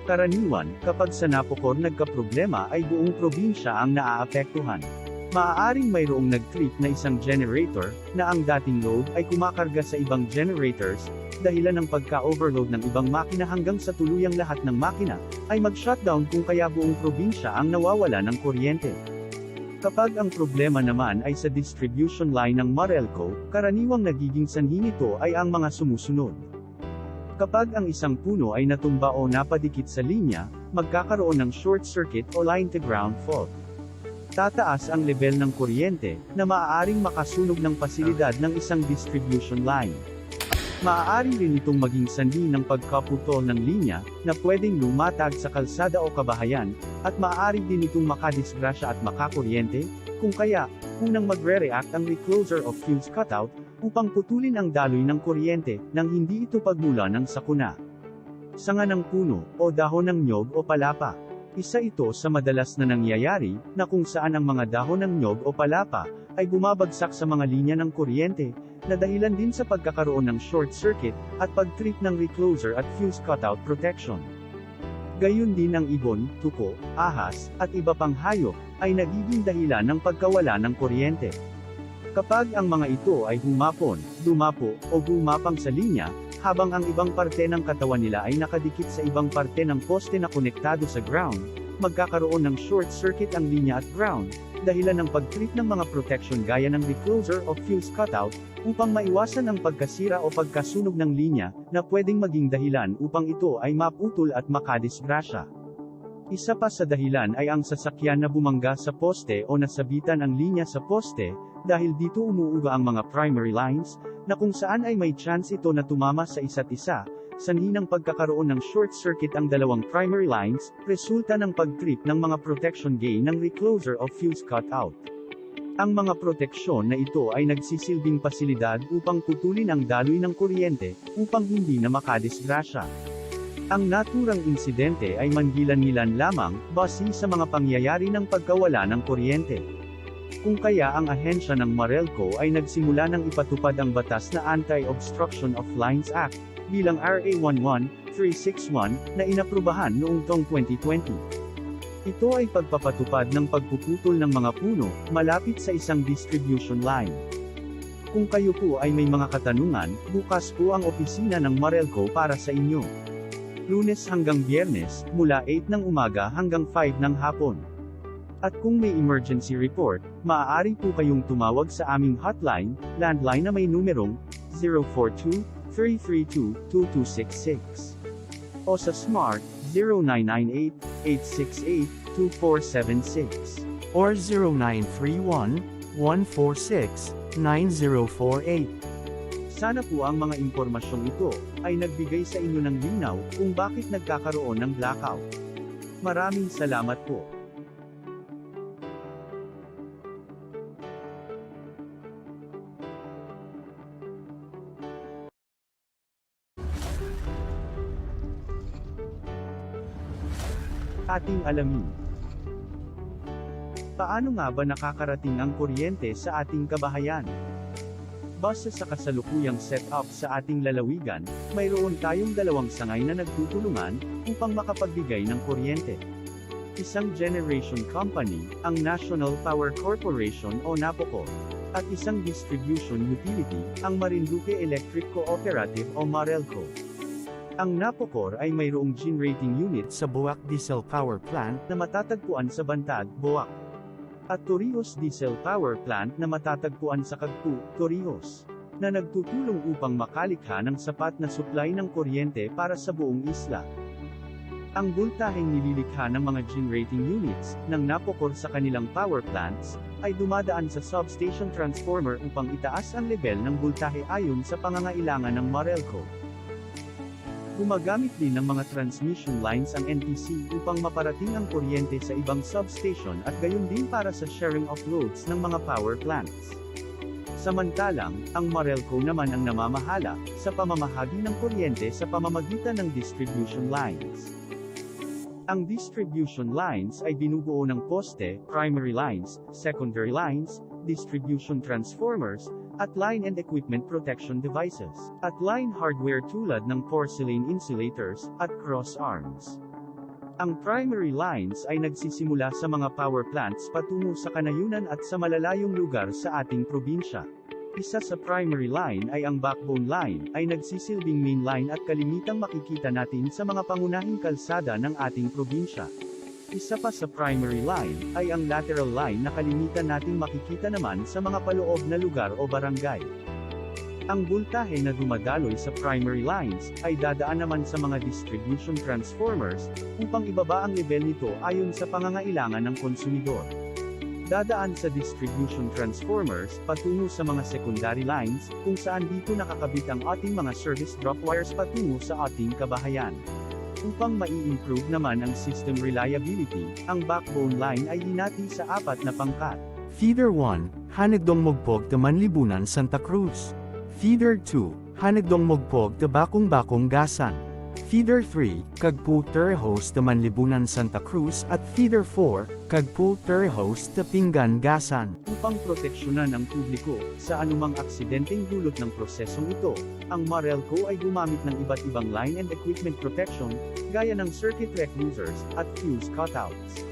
Karaniwan, kapag sa NAPOCOR nagkaproblema ay buong probinsya ang naaapektuhan. Maaaring mayroong nag-trip na isang generator, na ang dating load ay kumakarga sa ibang generators, dahilan ng pagka-overload ng ibang makina hanggang sa tuluyang lahat ng makina, ay mag-shutdown kung kaya buong probinsya ang nawawala ng kuryente. Kapag ang problema naman ay sa distribution line ng Marelco, karaniwang nagiging sanhi nito ay ang mga sumusunod. Kapag ang isang puno ay natumba o napadikit sa linya, magkakaroon ng short circuit o line-to-ground fault. Tataas ang level ng kuryente, na maaaring makasunog ng pasilidad ng isang distribution line. Maaari rin itong maging sanhi ng pagkaputol ng linya, na pwedeng lumatag sa kalsada o kabahayan, at maaari din itong makadisgrasya at makakuryente, kung kaya, unang magre-react ang recloser o fuse cutout, upang putulin ang daloy ng kuryente, nang hindi ito pagmula ng sakuna. Sanga ng puno, o dahon ng nyog o palapa. Isa ito sa madalas na nangyayari, na kung saan ang mga dahon ng nyog o palapa, ay bumabagsak sa mga linya ng kuryente, na dahilan din sa pagkakaroon ng short circuit, at pag-trip ng recloser at fuse cutout protection. Gayun din ang ibon, tuko, ahas, at iba pang hayop, ay nagiging dahilan ng pagkawala ng kuryente. Kapag ang mga ito ay humapon, dumapo, o gumapang sa linya, habang ang ibang parte ng katawan nila ay nakadikit sa ibang parte ng poste na konektado sa ground, magkakaroon ng short circuit ang linya at ground, dahilan ng pag-trip ng mga protection gaya ng recloser o fuse cutout, upang maiwasan ang pagkasira o pagkasunog ng linya, na pwedeng maging dahilan upang ito ay maputol at makadisgrasya. Isa pa sa dahilan ay ang sasakyan na bumangga sa poste o nasabitan ang linya sa poste, dahil dito umuuga ang mga primary lines, na kung saan ay may chance ito na tumama sa isa't isa, sanhi ng pagkakaroon ng short circuit ang dalawang primary lines, resulta ng pag-trip ng mga protection gay ng recloser o fuse cutout. Ang mga proteksyon na ito ay nagsisilbing pasilidad upang putulin ang daloy ng kuryente, upang hindi na makadisgrasya. Ang naturang insidente ay mangilan-ngilan lamang, base sa mga pangyayari ng pagkawala ng kuryente. Kung kaya ang ahensya ng Marelco ay nagsimula ng ipatupad ang batas na Anti-Obstruction of Lines Act, bilang RA 11361, na inaprubahan noong taong 2020. Ito ay pagpapatupad ng pagpuputol ng mga puno, malapit sa isang distribution line. Kung kayo po ay may mga katanungan, bukas po ang opisina ng Marelco para sa inyo. Lunes hanggang Biyernes, mula 8 ng umaga hanggang 5 ng hapon. At kung may emergency report, maaari po kayong tumawag sa aming hotline, landline na may numerong 042-332-2266. O sa Smart, 0998-868-2266. 0917-2476 or 0931-146-9048. Sana po ang mga impormasyong ito ay nagbigay sa inyo ng linaw kung bakit nagkakaroon ng blackout. Maraming salamat po. Ating alamin. Paano nga ba nakakarating ang kuryente sa ating kabahayan? Base sa kasalukuyang setup sa ating lalawigan, mayroon tayong dalawang sangay na nagtutulungan upang makapagbigay ng kuryente. Isang generation company, ang National Power Corporation o NAPOCO, at isang distribution utility, ang Marinduque Electric Cooperative o MARELCO. Ang NAPOCOR ay mayroong generating unit sa Boac Diesel Power Plant na matatagpuan sa Bantag, Boac. At Torrijos Diesel Power Plant na matatagpuan sa Cagpu, Torrijos, na nagtutulong upang makalikha ng sapat na supply ng kuryente para sa buong isla. Ang bultaheng nililikha ng mga generating units ng NAPOCOR sa kanilang power plants ay dumadaan sa substation transformer upang itaas ang level ng bultahe ayon sa pangangailangan ng MARELCO. Gumagamit din ng mga transmission lines ang NPC upang maparating ang kuryente sa ibang substation at gayon din para sa sharing of loads ng mga power plants. Samantalang, ang MARELCO naman ang namamahala sa pamamahagi ng kuryente sa pamamagitan ng distribution lines. Ang distribution lines ay binubuo ng poste, primary lines, secondary lines, distribution transformers, at line and equipment protection devices, at line hardware tulad ng porcelain insulators, at cross arms. Ang primary lines ay nagsisimula sa mga power plants patungo sa kanayunan at sa malalayong lugar sa ating probinsya. Isa sa primary line ay ang backbone line, ay nagsisilbing main line at kalimitang makikita natin sa mga pangunahing kalsada ng ating probinsya. Isa pa sa primary line, ay ang lateral line na kalimitan nating makikita naman sa mga paloob na lugar o barangay. Ang bultahe na dumadaloy sa primary lines, ay dadaan naman sa mga distribution transformers, upang ibaba ang level nito ayon sa pangangailangan ng konsumidor. Dadaan sa distribution transformers, patungo sa mga secondary lines, kung saan dito nakakabit ang ating mga service drop wires patungo sa ating kabahayan. Upang mai-improve naman ang system reliability, ang backbone line ay hinati sa 4 na pangkat. Feeder 1, Hanagdong Mogpog ta Manlibunan, Santa Cruz. Feeder 2, Hanagdong Mogpog ta Bakong Gasan. Feeder 3, Cagpu Torrijos ta Manlibunan, Santa Cruz at Feeder 4, Cagpu Torrijos ta Pinggan, Gasan. Upang proteksyonan ang publiko sa anumang aksidenteng dulot ng prosesong ito, ang MARELCO ay gumamit ng iba't ibang line and equipment protection, gaya ng circuit reclusers at fuse cutouts.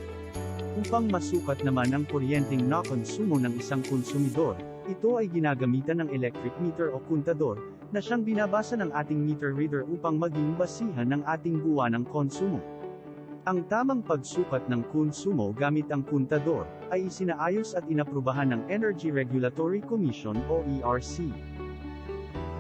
Upang masukat naman ang kuryenteng nakonsumo ng isang konsumidor, ito ay ginagamitan ng electric meter o kontador, na siyang binabasa ng ating meter reader upang maging basihan ng ating buwanang konsumo. Ang tamang pagsukat ng konsumo gamit ang kontador, ay isinaayos at inaprubahan ng Energy Regulatory Commission o ERC.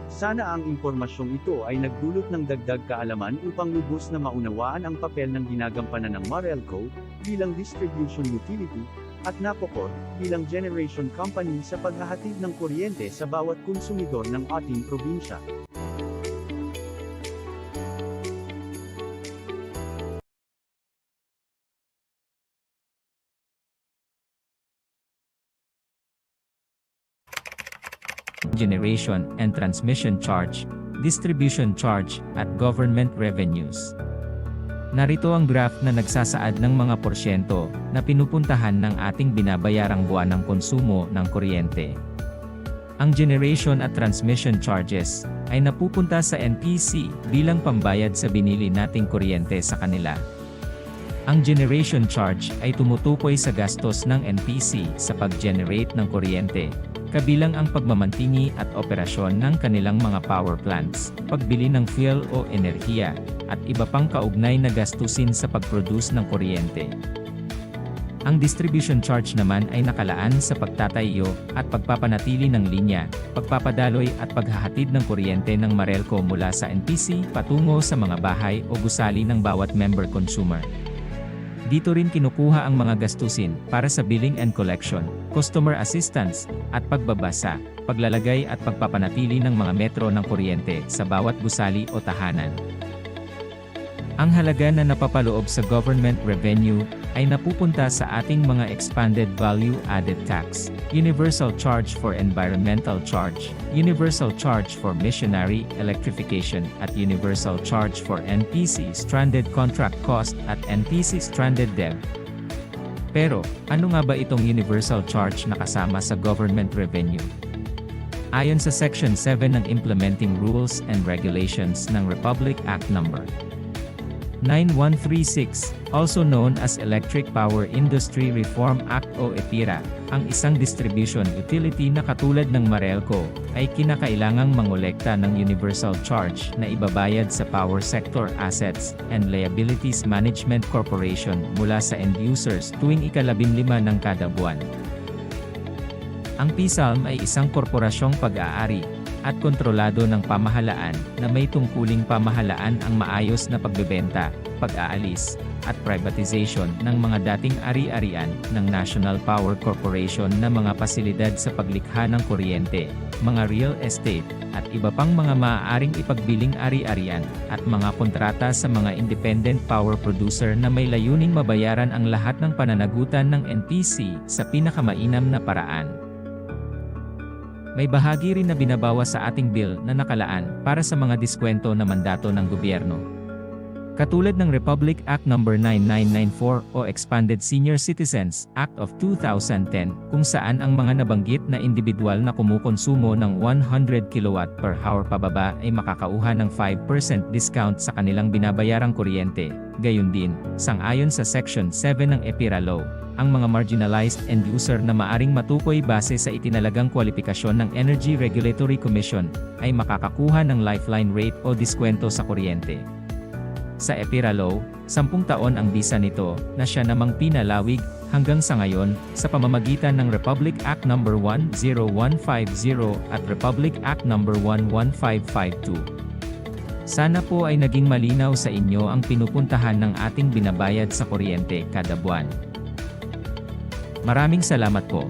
Sana ang impormasyong ito ay nagdulot ng dagdag kaalaman upang lubos na maunawaan ang papel ng ginagampanan ng MARELCO, bilang distribution utility, at NAPOCOR, bilang generation company sa paghahatid ng kuryente sa bawat konsumidor ng ating probinsya. Generation and transmission charge, distribution charge, at government revenues. Narito ang graph na nagsasaad ng mga porsyento na pinupuntahan ng ating binabayarang buwanang konsumo ng kuryente. Ang generation at transmission charges ay napupunta sa NPC bilang pambayad sa binili nating kuryente sa kanila. Ang generation charge ay tumutukoy sa gastos ng NPC sa pag-generate ng kuryente, kabilang ang pagmamantini at operasyon ng kanilang mga power plants, pagbili ng fuel o enerhiya, at iba pang kaugnay na gastusin sa pag-produce ng kuryente. Ang distribution charge naman ay nakalaan sa pagtatayo at pagpapanatili ng linya, pagpapadaloy at paghahatid ng kuryente ng MARELCO mula sa NPC patungo sa mga bahay o gusali ng bawat member consumer. Dito rin kinukuha ang mga gastusin para sa billing and collection, customer assistance, at pagbabasa, paglalagay at pagpapanatili ng mga metro ng kuryente sa bawat gusali o tahanan. Ang halaga na napapaloob sa government revenue ay napupunta sa ating mga expanded value-added tax, universal charge for environmental charge, universal charge for missionary electrification at universal charge for NPC stranded contract cost at NPC stranded debt. Pero, ano nga ba itong universal charge na kasama sa government revenue? Ayon sa Section 7 ng Implementing Rules and Regulations ng Republic Act No. 9136, also known as Electric Power Industry Reform Act o EPIRA, ang isang distribution utility na katulad ng Meralco, ay kinakailangang mangolekta ng universal charge na ibabayad sa Power Sector Assets and Liabilities Management Corporation mula sa end users tuwing ika-15 ng kada buwan. Ang PSALM ay isang korporasyong pag-aari at kontrolado ng pamahalaan na may tungkuling pamahalaan ang maayos na pagbebenta, pag-aalis, at privatization ng mga dating ari-arian ng National Power Corporation na mga pasilidad sa paglikha ng kuryente, mga real estate, at iba pang mga maaaring ipagbiling ari-arian, at mga kontrata sa mga independent power producer na may layuning mabayaran ang lahat ng pananagutan ng NPC sa pinakamainam na paraan. May bahagi rin na binabawas sa ating bill na nakalaan para sa mga diskwento na mandato ng gobyerno. Katulad ng Republic Act No. 9994 o Expanded Senior Citizens Act of 2010 kung saan ang mga nabanggit na individual na kumukonsumo ng 100 kW per hour pababa ay makakauha ng 5% discount sa kanilang binabayarang kuryente. Gayun din, sang-ayon sa Section 7 ng EPIRA Law, ang mga marginalized end user na maaring matukoy base sa itinalagang kwalifikasyon ng Energy Regulatory Commission ay makakakuha ng lifeline rate o diskwento sa kuryente. Sa EPIRA Law, 10 taon ang bisa nito na siya namang pinalawig hanggang sa ngayon sa pamamagitan ng Republic Act No. 10150 at Republic Act No. 11552. Sana po ay naging malinaw sa inyo ang pinupuntahan ng ating binabayad sa kuryente kada buwan. Maraming salamat po.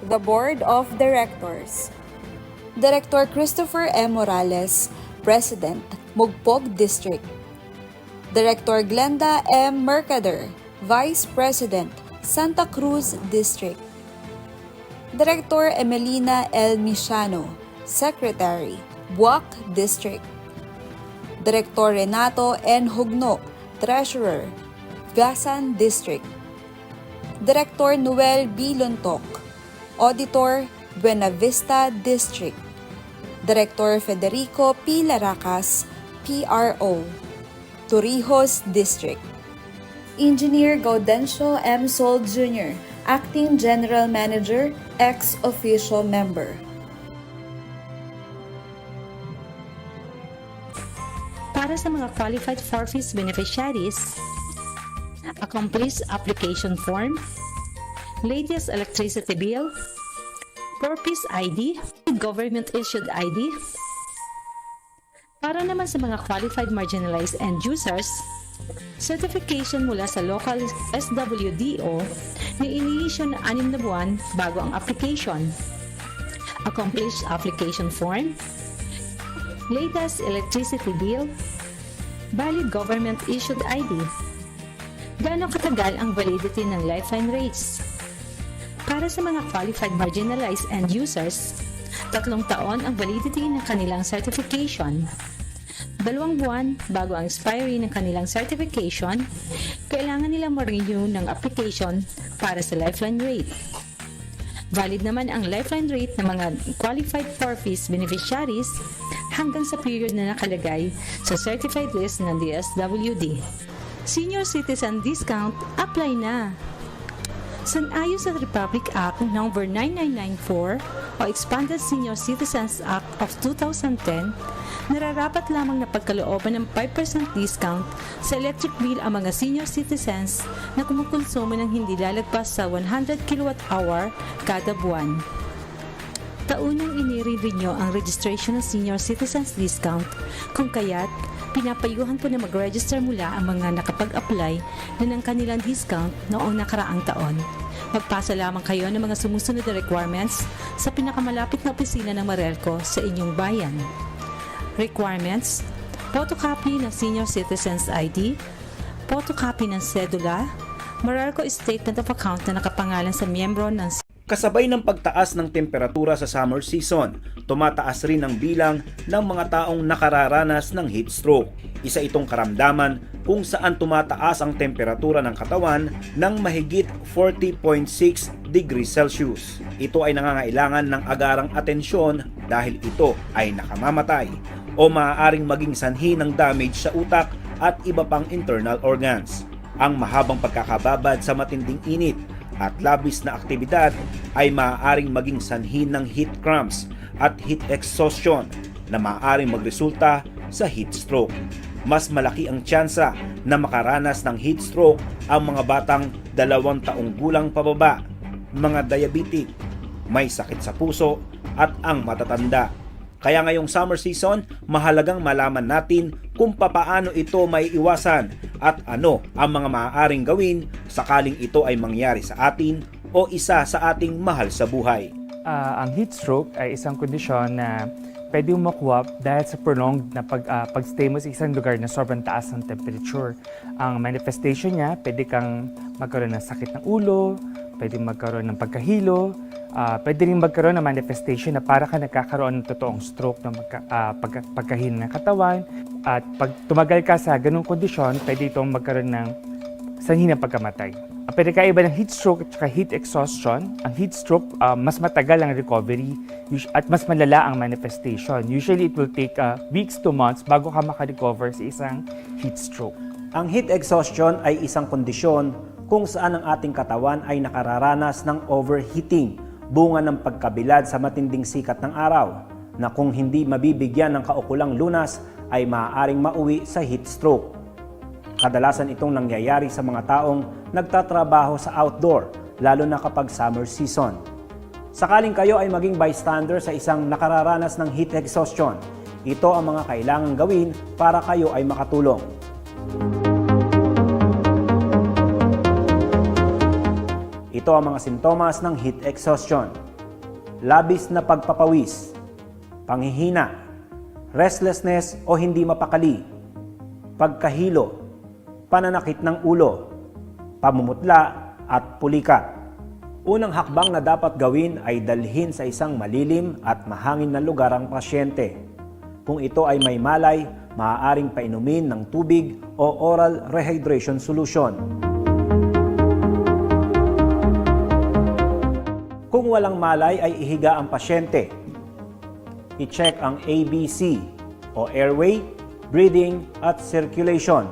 The Board of Directors. Director Christopher M. Morales, President, Mugpog District. Director Glenda M. Mercader, Vice President, Santa Cruz District. Director Emelina L. Misiano, Secretary, Buac District. Director Renato N. Hugnok, Treasurer, Gasan District. Director Noel B. Lontok, Auditor, Buena Vista District. Director Federico P. Laracas, PRO, Torrijos District. Engineer Gaudencio M. Sol Jr., Acting General Manager, ex-official member. Para sa mga qualified forfeits beneficiaries, accomplished application form, latest electricity bill, purpose ID, government-issued ID. Para naman sa mga qualified marginalized end users, certification mula sa local SWDO na iniisyo na 6 na buwan bago ang application, accomplished application form, latest electricity bill, Valid government-issued ID. Gaano katagal ang validity ng lifeline rates? Para sa mga qualified marginalized end users, 3 taon ang validity ng kanilang certification. 2 buwan bago ang expiry ng kanilang certification, kailangan nilang ma-renew ng application para sa lifeline rate. Valid naman ang lifeline rate ng mga qualified forfeits beneficiaries hanggang sa period na nakalagay sa certified list ng DSWD. Senior citizen discount, apply na! Sangayon sa Republic Act No. 9994 o Expanded Senior Citizens Act of 2010, nararapat lamang na pagkalooban ng 5% discount sa electric bill ang mga senior citizens na kumukonsumo ng hindi lalagpas sa 100 kWh kada buwan. Taunang inire-renew ang registration ng senior citizens discount, kung kaya't pinapayuhan po na mag-register mula ang mga nakapag-apply na ng kanilang discount noong nakaraang taon. Magpasa lamang kayo ng mga sumusunod na requirements sa pinakamalapit na opisina ng Meralco sa inyong bayan. Requirements: photocopy ng Senior Citizens ID, photocopy ng sedula, Meralco Statement of Account na nakapangalan sa miyembro ng Kasabay ng pagtaas ng temperatura sa summer season, tumataas rin ang bilang ng mga taong nakararanas ng heat stroke. Isa itong karamdaman kung saan tumataas ang temperatura ng katawan ng mahigit 40.6 degrees Celsius. Ito ay nangangailangan ng agarang atensyon dahil ito ay nakamamatay o maaaring maging sanhi ng damage sa utak at iba pang internal organs. Ang mahabang pagkakababad sa matinding init at labis na aktibidad ay maaaring maging sanhi ng heat cramps at heat exhaustion na maaaring magresulta sa heat stroke. Mas malaki ang tsansa na makaranas ng heat stroke ang mga batang 2 taong gulang pababa, mga diabetic, may sakit sa puso at ang matatanda. Kaya ngayong summer season, mahalagang malaman natin kung papaano ito may iwasan at ano ang mga maaaring gawin sakaling ito ay mangyari sa atin o isa sa ating mahal sa buhay. Ang heat stroke ay isang kondisyon na pwede makuha dahil sa prolonged na pag-stay mo sa isang lugar na sobrang taas ng temperature. Ang manifestation niya, pwede kang magkaroon ng sakit ng ulo, pwede magkaroon ng pagkahilo, pwede rin magkaroon ng manifestation na para ka nagkakaroon ng totoong stroke ng pagkahilo ng katawan. At pag tumagal ka sa ganung kondisyon, pwede itong magkaroon ng sanhi ng pagkamatay. Pwede kaiba ng heat stroke at heat exhaustion. Ang heat stroke, mas matagal ang recovery at mas malala ang manifestation. Usually, it will take weeks to months bago ka makarecover sa isang heat stroke. Ang heat exhaustion ay isang kondisyon kung saan ang ating katawan ay nakararanas ng overheating, bunga ng pagkabilad sa matinding sikat ng araw, na kung hindi mabibigyan ng kaukulang lunas ay maaaring mauwi sa heat stroke. Kadalasan itong nangyayari sa mga taong nagtatrabaho sa outdoor, lalo na kapag summer season. Sakaling kayo ay maging bystander sa isang nakararanas ng heat exhaustion, ito ang mga kailangang gawin para kayo ay makatulong. Ito ang mga sintomas ng heat exhaustion: labis na pagpapawis, panghihina, restlessness o hindi mapakali, pagkahilo, pananakit ng ulo, pamumutla at pulikat. Unang hakbang na dapat gawin ay dalhin sa isang malilim at mahangin na lugar ang pasyente. Kung ito ay may malay, maaaring painumin ng tubig o oral rehydration solution. Kung walang malay ay ihiga ang pasyente. I-check ang ABC o airway, breathing at circulation.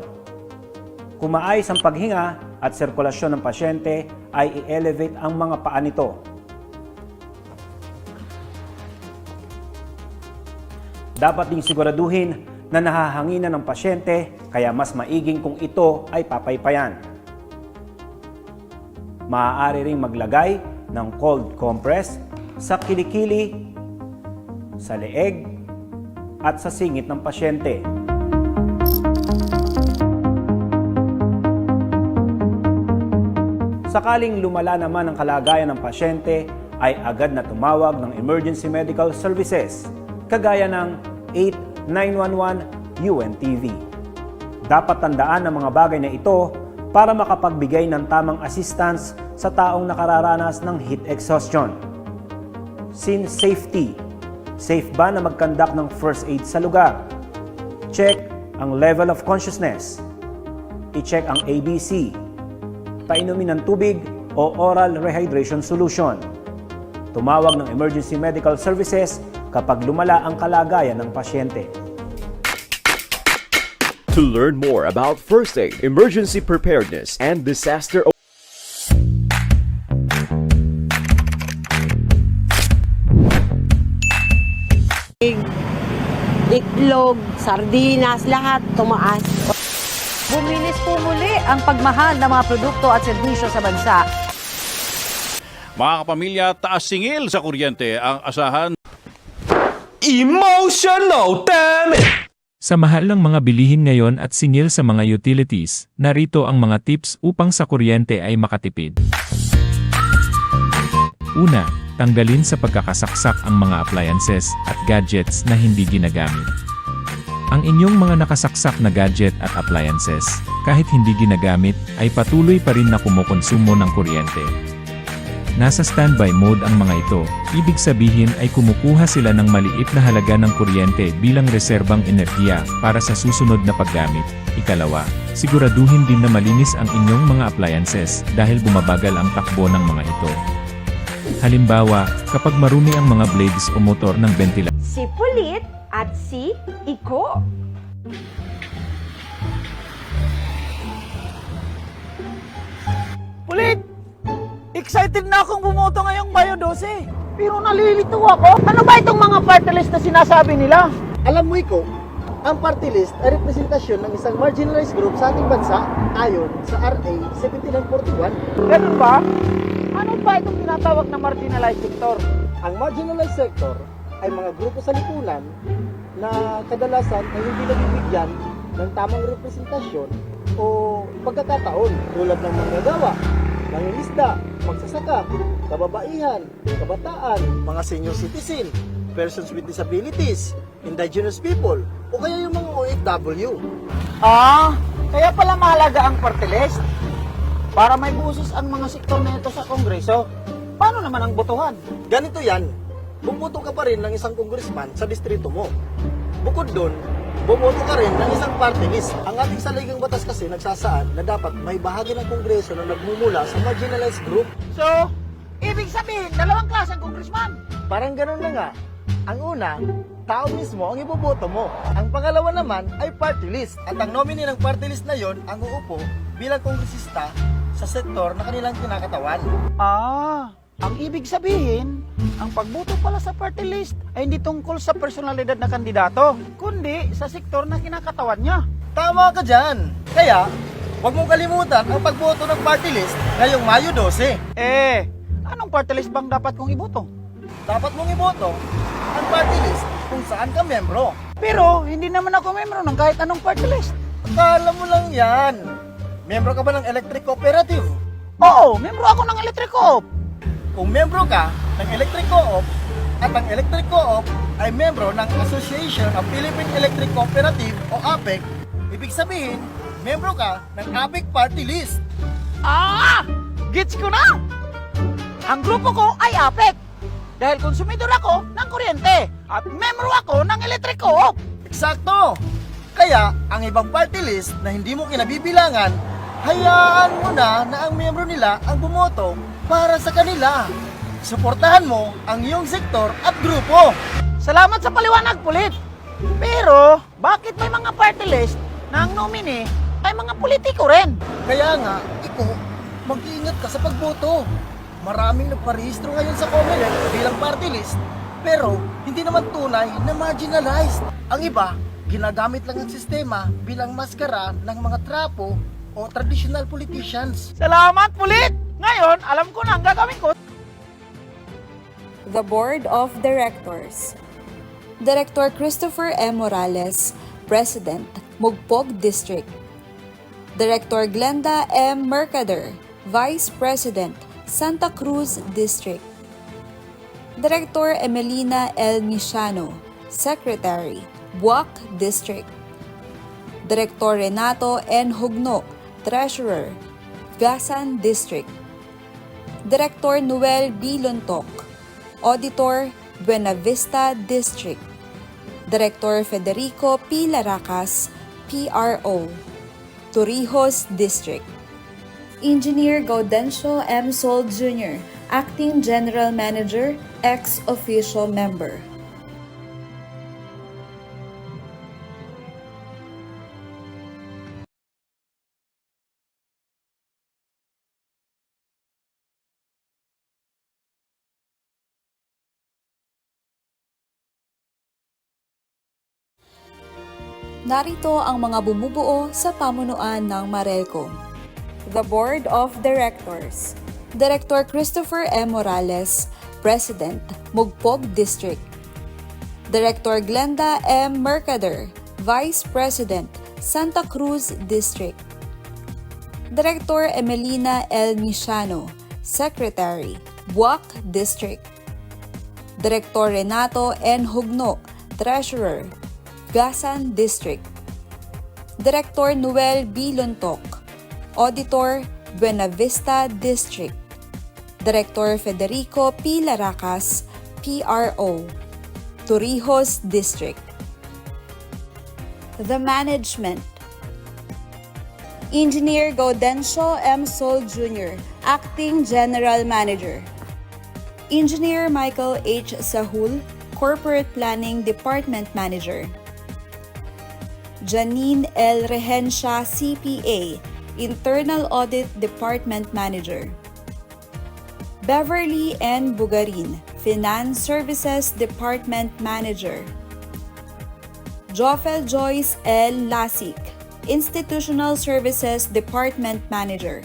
Kung maayos ang paghinga at sirkulasyon ng pasyente, ay i-elevate ang mga paa nito. Dapat ding siguraduhin na nahahanginan ng pasyente, kaya mas maiging kung ito ay papaypayan. Maaari ring maglagay ng cold compress sa kilikili, sa leeg at sa singit ng pasyente. Sakaling lumala naman ang kalagayan ng pasyente, ay agad na tumawag ng emergency medical services, kagaya ng 8911 UNTV. Dapat tandaan ang mga bagay na ito para makapagbigay ng tamang assistance sa taong nakararanas ng heat exhaustion. Scene safety. Safe ba na mag-conduct ng first aid sa lugar? Check ang level of consciousness. I-check ang ABC. Painumin ng tubig o oral rehydration solution. Tumawag ng emergency medical services kapag lumala ang kalagayan ng pasyente. To learn more about first aid, emergency preparedness, and disaster itlog, sardinas, lahat tumaas. Bumilis po muli ang pagmahal ng mga produkto at serbisyo sa bansa. Mga kapamilya, taas singil sa kuryente ang asahan. emotional damage. Sa mahal ng mga bilihin ngayon at singil sa mga utilities, narito ang mga tips upang sa kuryente ay makatipid. Una, tanggalin sa pagkakasaksak ang mga appliances at gadgets na hindi ginagamit. Ang inyong mga nakasaksak na gadget at appliances, kahit hindi ginagamit, ay patuloy pa rin na kumukonsumo ng kuryente. Nasa standby mode ang mga ito, ibig sabihin ay kumukuha sila ng maliit na halaga ng kuryente bilang reserbang enerhiya para sa susunod na paggamit. Ikalawa, siguraduhin din na malinis ang inyong mga appliances dahil bumabagal ang takbo ng mga ito. Halimbawa, kapag marumi ang mga blades o motor ng ventilator. Si Pulit at si Iko. Pulit! Excited na akong bumoto ngayong Mayo 12. Pero nalilito ako. Ano ba itong mga party list na sinasabi nila? Alam mo, Iko, ang party list ay representasyon ng isang marginalized group sa ating bansa ayon sa RA 7941. Ganun ba? Ano ba itong tinatawag na marginalized sector? Ang marginalized sector ay mga grupo sa lipunan na kadalasan ay hindi nabibigyan ng tamang representasyon o pagkakataon tulad ng manggagawa, nangingisda, magsasaka, kababaihan, kabataan, mga senior citizen, persons with disabilities, indigenous people, o kaya yung mga OFW. Kaya pala mahalaga ang party list para may busos ang mga sektor na ito sa Kongreso. Paano naman ang botohan? Ganito yan, bumoto ka pa rin ng isang congressman sa distrito mo. Bukod doon, bumoto ka rin ng isang party list. Ang ating saligang batas kasi nagsasaad na dapat may bahagi ng Kongreso na nagmumula sa marginalized group. So, ibig sabihin, dalawang klaseng congressman. Parang ganun na nga. Ang una, tao mismo ang iboboto mo. Ang pangalawa naman ay party list. At ang nominee ng party list na yon ang uupo bilang kongresista sa sektor na kanilang kinakatawan. Ang ibig sabihin, ang pagboto pala sa party list ay hindi tungkol sa personalidad na kandidato, kundi sa sektor na kinakatawan niya. Tama ka dyan. Kaya, huwag mong kalimutan ang pagboto ng party list ngayong Mayo 12. Anong party list bang dapat kong iboto? Dapat mong iboto ang party list kung saan ka membro. Pero, hindi naman ako membro ng kahit anong party list. Akala mo lang yan. Membro ka ba ng Electric Cooperative? Oo, membro ako ng Electric Co-op. Kung membro ka ng Electric Co-op at ang Electric Co-op ay membro ng Association of Philippine Electric Cooperative o APEC, ibig sabihin, membro ka ng APEC Party List. Gets ko na! Ang grupo ko ay APEC dahil konsumidor ako ng kuryente at membro ako ng Electric Co-op. Eksakto! Kaya, ang ibang party list na hindi mo kinabibilangan, hayaan mo na ang membro nila ang bumoto para sa kanila. Suportahan mo ang iyong sektor at grupo. Salamat sa paliwanag, Pulit. Pero, bakit may mga party list na ang nominee ay mga politiko rin? Kaya nga, Iko, mag-iingat ka sa pagboto. Maraming nagparehistro ngayon sa COMELEC bilang party list, pero hindi naman tunay na marginalized. Ang iba, ginagamit lang ang sistema bilang maskara ng mga trapo o traditional politicians. Salamat, Pulit! Ngayon, alam ko na ang gagawin ko. The Board of Directors. Director Christopher M. Morales, President, Mugpog District. Director Glenda M. Mercader, Vice President, Santa Cruz District. Director Emelina L. Misiano, Secretary, Buac District. Director Renato N. Hugno, Treasurer, Gasan District. Director Noel B. Lontok, Auditor, Buenavista District. Director Federico P. Laracas, PRO, Torrijos District. Engineer Gaudencio M. Sol Jr., Acting General Manager, ex-officio member. Narito ang mga bumubuo sa pamunuan ng Marelco. The Board of Directors. Director Christopher M. Morales, President, Mugpog District. Director Glenda M. Mercader, Vice President, Santa Cruz District. Director Emelina L. Misiano, Secretary, Buac District. Director Renato N. Hugno, Treasurer, Gasan District. Director Noel B. Lontok, Auditor, Buenavista District. Director Federico P. Laracas, PRO, Torrijos District. The Management. Engineer Gaudencio M. Sol Jr., Acting General Manager. Engineer Michael H. Sahul, Corporate Planning Department Manager. Janine L. Rehencia, CPA, Internal Audit Department Manager. Beverly N. Bugarin, Finance Services Department Manager. Jofel Joyce L. Lasik, Institutional Services Department Manager.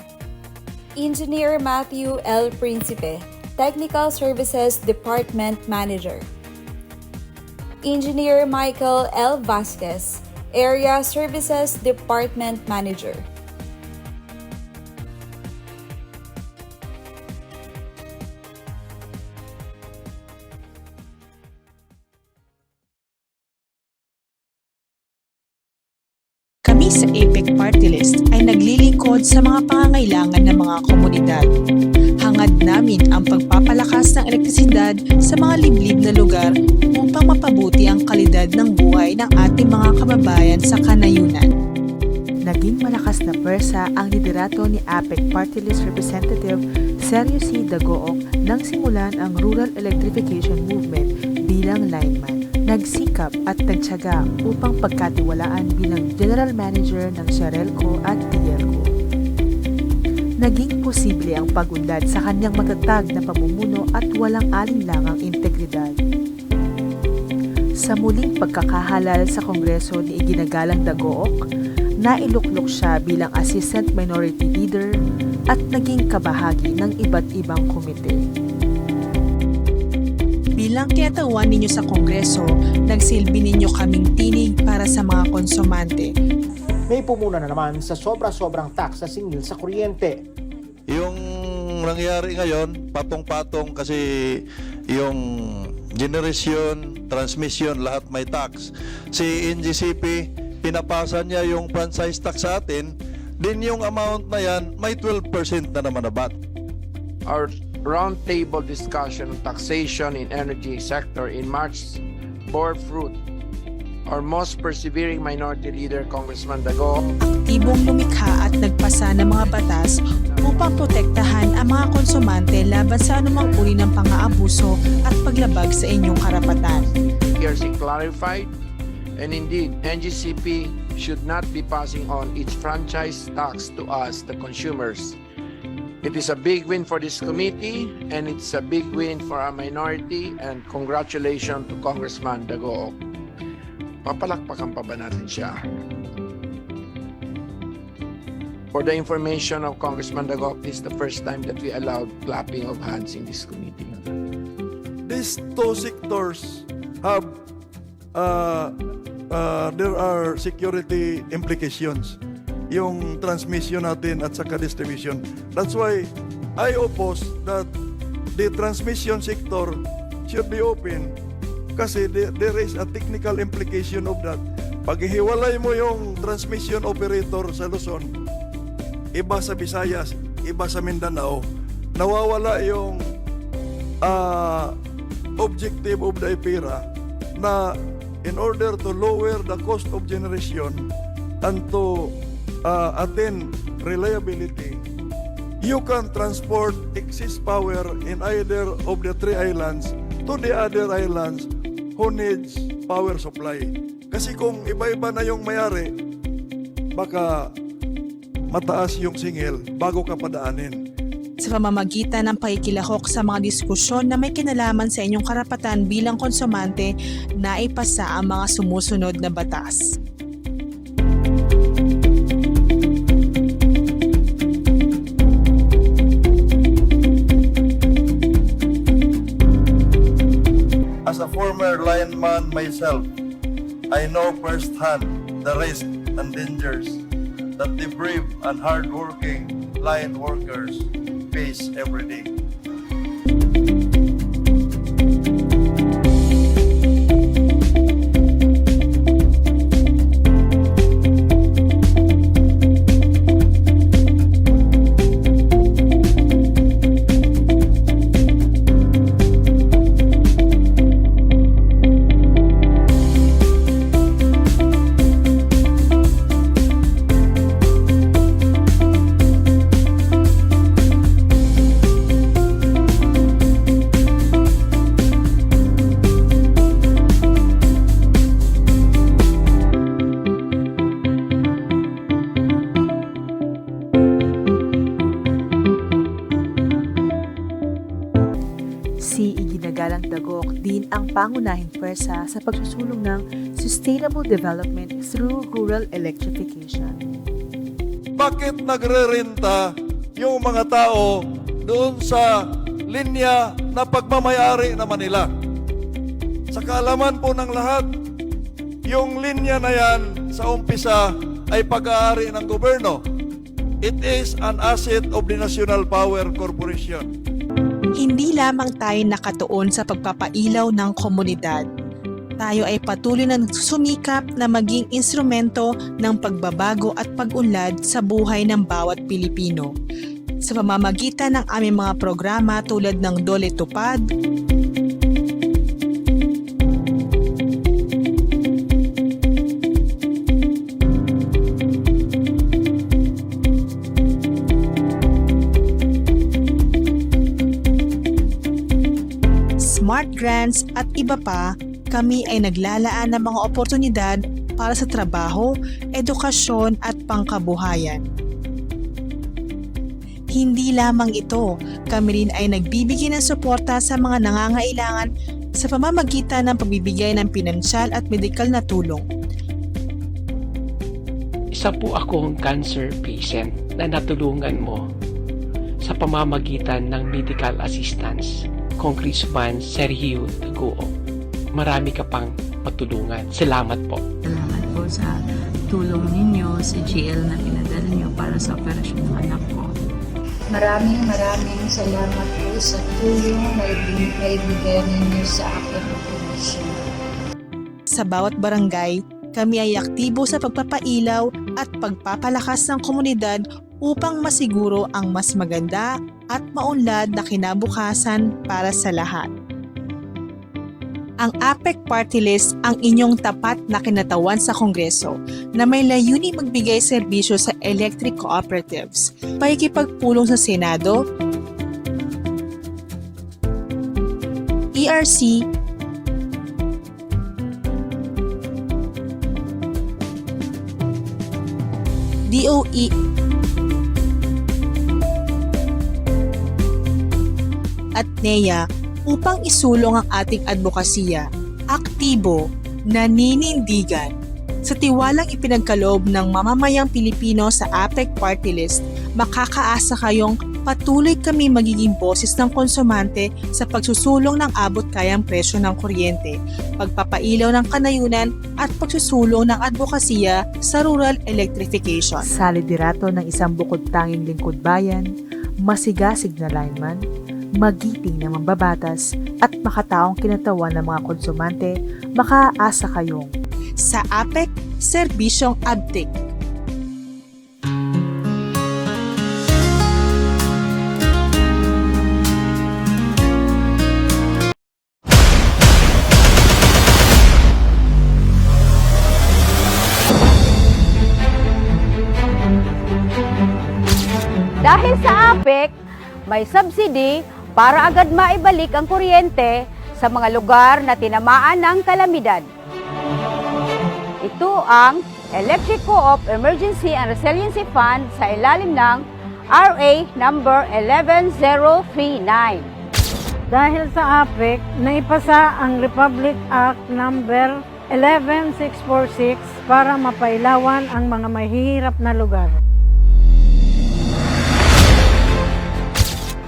Engineer Matthew L. Principe, Technical Services Department Manager. Engineer Michael L. Vasquez, Area Services Department Manager. Kami sa APEC Party List ay naglilingkod sa mga pangangailangan ng mga komunidad. Hangad namin ang pagpapalakas ng elektrisidad sa mga liblib na lugar upang mapabuti ang kalidad ng buhay ng ating mga kababayan sa kanayunan. Naging malakas na pwersa ang liderato ni APEC Party List Representative Sergio C. Dagook nang simulan ang Rural Electrification Movement bilang lineman. Nagsikap at nagtiyaga upang pagkatiwalaan bilang General Manager ng Sharelco at Tielco. Naging posible ang pag-unlad sa kanyang matatag na pamumuno at walang alinlangang integridad. Sa muling pagkakahalal sa Kongreso ni iginagalang Dagook, nailuklok siya bilang Assistant Minority Leader at naging kabahagi ng iba't ibang komite. Bilang kinatawan ninyo sa Kongreso, nagsilbi ninyo kaming tinig para sa mga konsumante. May pumuna na naman sa sobra-sobrang tax sa singil sa kuryente. Yung nangyari ngayon, patong-patong kasi yung generation, transmission, lahat may tax. Si NGCP, pinapasa niya yung franchise tax sa atin, din yung amount na yan, may 12% na naman na VAT. Our roundtable discussion on taxation in energy sector in March bore fruit. Our most persevering minority leader, Congressman Dago, Aktibong lumikha at nagpasa ng mga batas upang protektahan ang mga konsumante laban sa anumang uri ng pang-aabuso at paglabag sa inyong karapatan. PRC clarified, and indeed, NGCP should not be passing on its franchise tax to us, the consumers. It is a big win for this committee, and it's a big win for our minority, and congratulations to Congressman Dago. Papalakpakan pa ba natin siya? For the information of Congressman Dago, this is the first time that we allowed clapping of hands in this committee. These two sectors have, there are security implications. Yung transmission natin at saka distribution. That's why I oppose that the transmission sector should be open kasi there is a technical implication of that. Pag ihiwalay mo yung transmission operator sa Luzon, iba sa Visayas, iba sa Mindanao, nawawala yung objective of the EPIRA na in order to lower the cost of generation and to attain reliability, you can transport excess power in either of the three islands to the other islands who needs power supply. Kasi kung iba-iba na yung mayari, baka mataas yung singil bago ka padaanin. Sa pamamagitan ng pakikilahok sa mga diskusyon na may kinalaman sa inyong karapatan bilang konsumante, naipasa ang mga sumusunod na batas. As a former lineman myself, I know firsthand the risks and dangers that the brave and hardworking line workers face every day. Si Iginagalang Dagok din ang pangunahing pwersa sa pagsusulong ng sustainable development through rural electrification. Bakit nagre-renta yung mga tao doon sa linya na pagmamayari naman nila? Sa kaalaman po ng lahat, yung linya na yan sa umpisa ay pag-aari ng gobyerno. It is an asset of the National Power Corporation. Hindi lamang tayo nakatuon sa pagpapailaw ng komunidad. Tayo ay patuloy na sumikap na maging instrumento ng pagbabago at pag-unlad sa buhay ng bawat Pilipino. Sa pamamagitan ng aming mga programa tulad ng Dole Tupad, Smart Grants at iba pa, kami ay naglalaan ng mga oportunidad para sa trabaho, edukasyon at pangkabuhayan. Hindi lamang ito, kami rin ay nagbibigay ng suporta sa mga nangangailangan sa pamamagitan ng pagbibigay ng pinansyal at medikal na tulong. Isa po akong cancer patient na natulungan mo sa pamamagitan ng medical assistance. Congressman Sergio Dagoong. Marami ka pang patulungan. Salamat po. Salamat po sa tulong ninyo sa GL na pinadala niyo para sa operasyon ng anak ko. Maraming salamat po sa tulong na ibigay ninyo sa aking operasyon. Sa bawat barangay, kami ay aktibo sa pagpapailaw at pagpapalakas ng komunidad upang masiguro ang mas maganda at maunlad na kinabukasan para sa lahat. Ang APEC Party List ang inyong tapat na kinatawan sa Kongreso na may layuning magbigay serbisyo sa electric cooperatives, pakikipagpulong sa Senado, ERC, DOE, at NEA upang isulong ang ating advokasya, aktibo, naninindigan. Sa tiwalang ipinagkaloob ng mamamayang Pilipino sa APEC Party List, makakaasa kayong patuloy kami magiging boses ng konsumante sa pagsusulong ng abot-kayang presyo ng kuryente, pagpapailaw ng kanayunan at pagsusulong ng advokasya sa rural electrification. Sa liderato ng isang bukod-tanging lingkod bayan, masigasig na lineman, magiting na mambabatas at makataong kinatawan ng mga konsumante, makaasa kayong sa APEC Serbisyong Abtik. Dahil sa APEC, may subsidy para agad maibalik ang kuryente sa mga lugar na tinamaan ng kalamidad. Ito ang Electric Co-op Emergency and Resiliency Fund sa ilalim ng RA number 11039. Dahil sa APEC, naipasa ang Republic Act number 11646 para mapailawan ang mga mahihirap na lugar.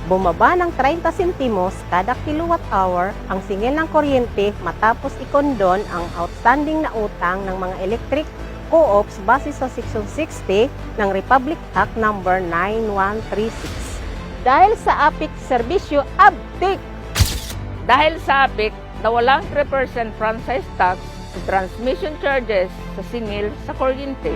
Bumaba ng 30 sentimos kada kilowatt hour ang singil ng kuryente matapos ikondon ang outstanding na utang ng mga electric co-ops base sa Section 60 ng Republic Act number 9136. Dahil sa APEC Serbisyo Abtik. Dahil sa APEC, nawalang 3% franchise tax sa transmission charges sa singil sa kuryente.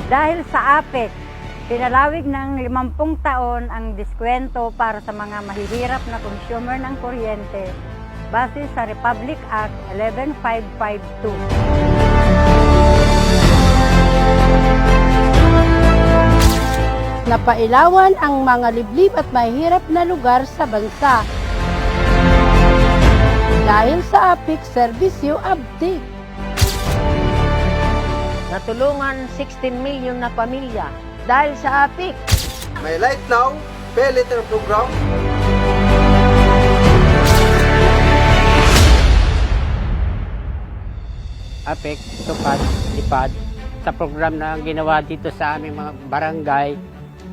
Dahil sa APEC, pinalawig ng 50 taon ang diskwento para sa mga mahihirap na consumer ng kuryente base sa Republic Act 11552. Napailawan ang mga liblib at mahirap na lugar sa bansa. Dahil sa APEC Serbisyo Abtik. Natulungan 16 million na pamilya dahil sa APEC. May Light Now, Pay Later program. APEC, tupad, lipad sa program na ginawa dito sa aming mga barangay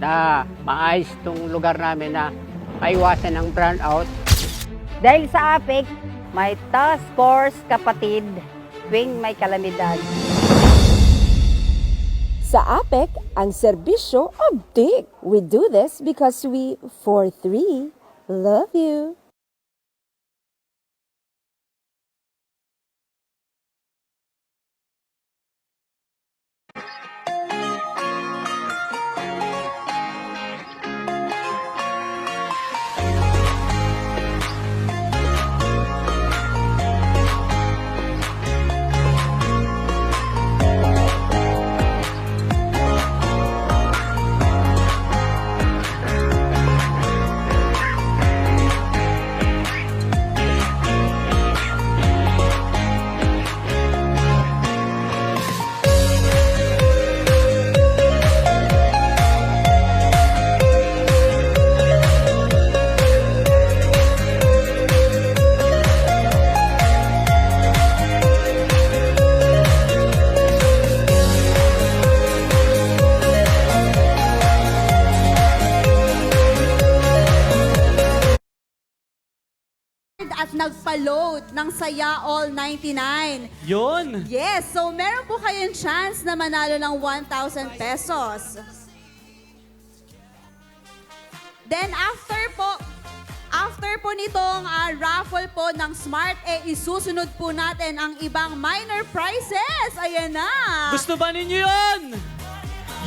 na maayos itong lugar namin na maiwasan ang brownout. Dahil sa APEC, may task force kapatid tuwing may kalamidad. Sa APEC, ang serbisyo Abtik. We do this because we, for 3, love you. At nagpa-load ng Saya All 99. Yun! Yes, so meron po kayong chance na manalo ng 1,000 pesos. Then after po nitong raffle po ng Smart, isusunod po natin ang ibang minor prizes. Ayan na! Gusto ba ninyo yun?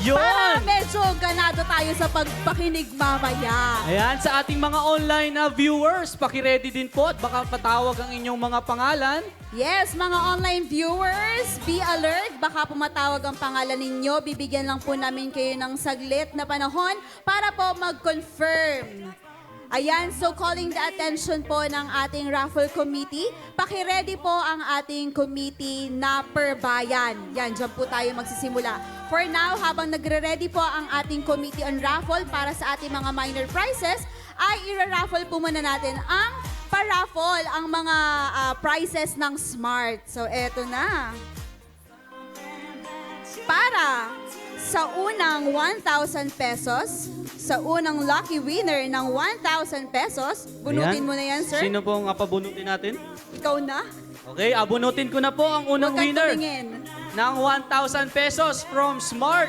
Yun! Para medyo ganado tayo sa pagpakinig mamaya. Ayan, sa ating mga online viewers, pakiready din po at baka patawag ang inyong mga pangalan. Yes, mga online viewers, be alert. Baka pumatawag ang pangalan ninyo. Bibigyan lang po namin kayo ng saglit na panahon para po mag-confirm. Ayan, so calling the attention po ng ating raffle committee. Pakiready po ang ating committee na per bayan. Yan, dyan po tayo magsisimula. For now, habang nagre-ready po ang ating committee on raffle para sa ating mga minor prizes, ay ira-raffle po muna natin ang pa-raffle, ang mga prizes ng Smart. So, eto na. Para sa unang 1,000 pesos, sa unang lucky winner ng 1,000 pesos, bunutin mo na yan, sir. Sino po ang pabunutin natin? Ikaw na. Okay, abunutin ko na po ang unang Huwag kang winner tumingin. ng 1,000 pesos from Smart.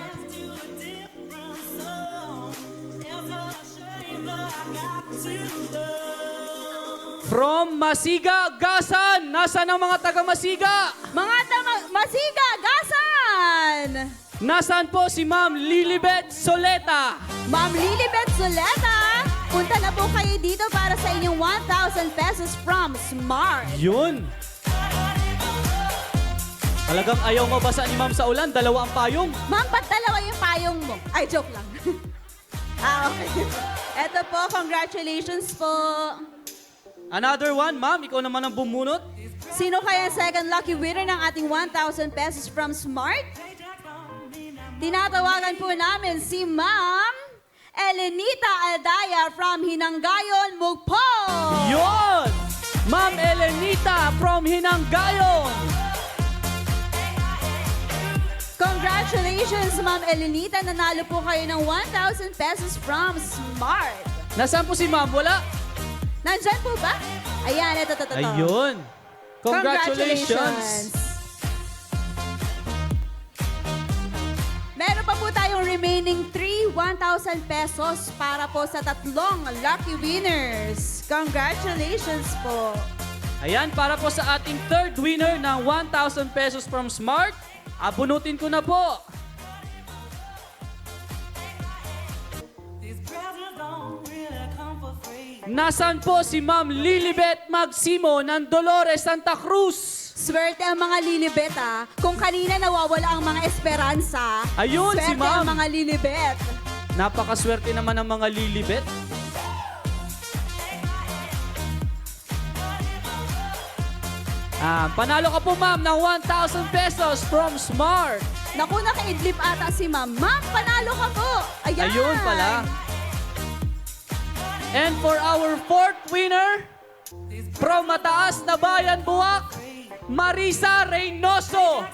From Masiga, Gasan. Nasaan ang mga taga Masiga? Mga Masiga, Gasan! Nasaan po si Ma'am Lilibet Soleta? Ma'am Lilibet Soleta, punta na po kayo dito para sa inyong 1,000 pesos from Smart. Yun. Talagang ayaw mabasa ni Ma'am sa ulan. Dalawa ang payong. Ma'am, ba't dalawa yung payong mo? Ay, joke lang. Okay. Eto po, congratulations po. Another one, Ma'am. Ikaw naman ang bumunot. Sino kaya ang second lucky winner ng ating 1,000 pesos from Smart? Tinatawagan po namin si Ma'am Elenita Aldaya from Hinanggayon, Mugpo. Yun! Ma'am Elenita from Hinanggayon. Congratulations, Ma'am Elenita. Nanalo po kayo ng 1,000 pesos from Smart. Nasaan po si Ma'am? Wala? Nandyan po ba? Ayan, ito. Ayun. Congratulations. Meron pa po tayong remaining 3 1,000 pesos para po sa tatlong lucky winners. Congratulations po. Ayan, para po sa ating third winner ng 1,000 pesos from Smart. Abunutin ko na po. Nasaan po si Ma'am Lilibet Magsimo ng Dolores, Santa Cruz? Swerte ang mga Lilibet Kung kanina nawawala ang mga esperanza, Ayun, si swerte Ma'am. ang mga Lilibet. Napakaswerte naman ng mga Lilibet. Panalo ka po, Ma'am, ng 1,000 pesos from Smart. Naku, nakaidlip ata si Ma'am. Ma'am, panalo ka po. Ayan. Ayun pala. And for our fourth winner, from Mataas na Bayan, Buwak, Marisa Reynoso.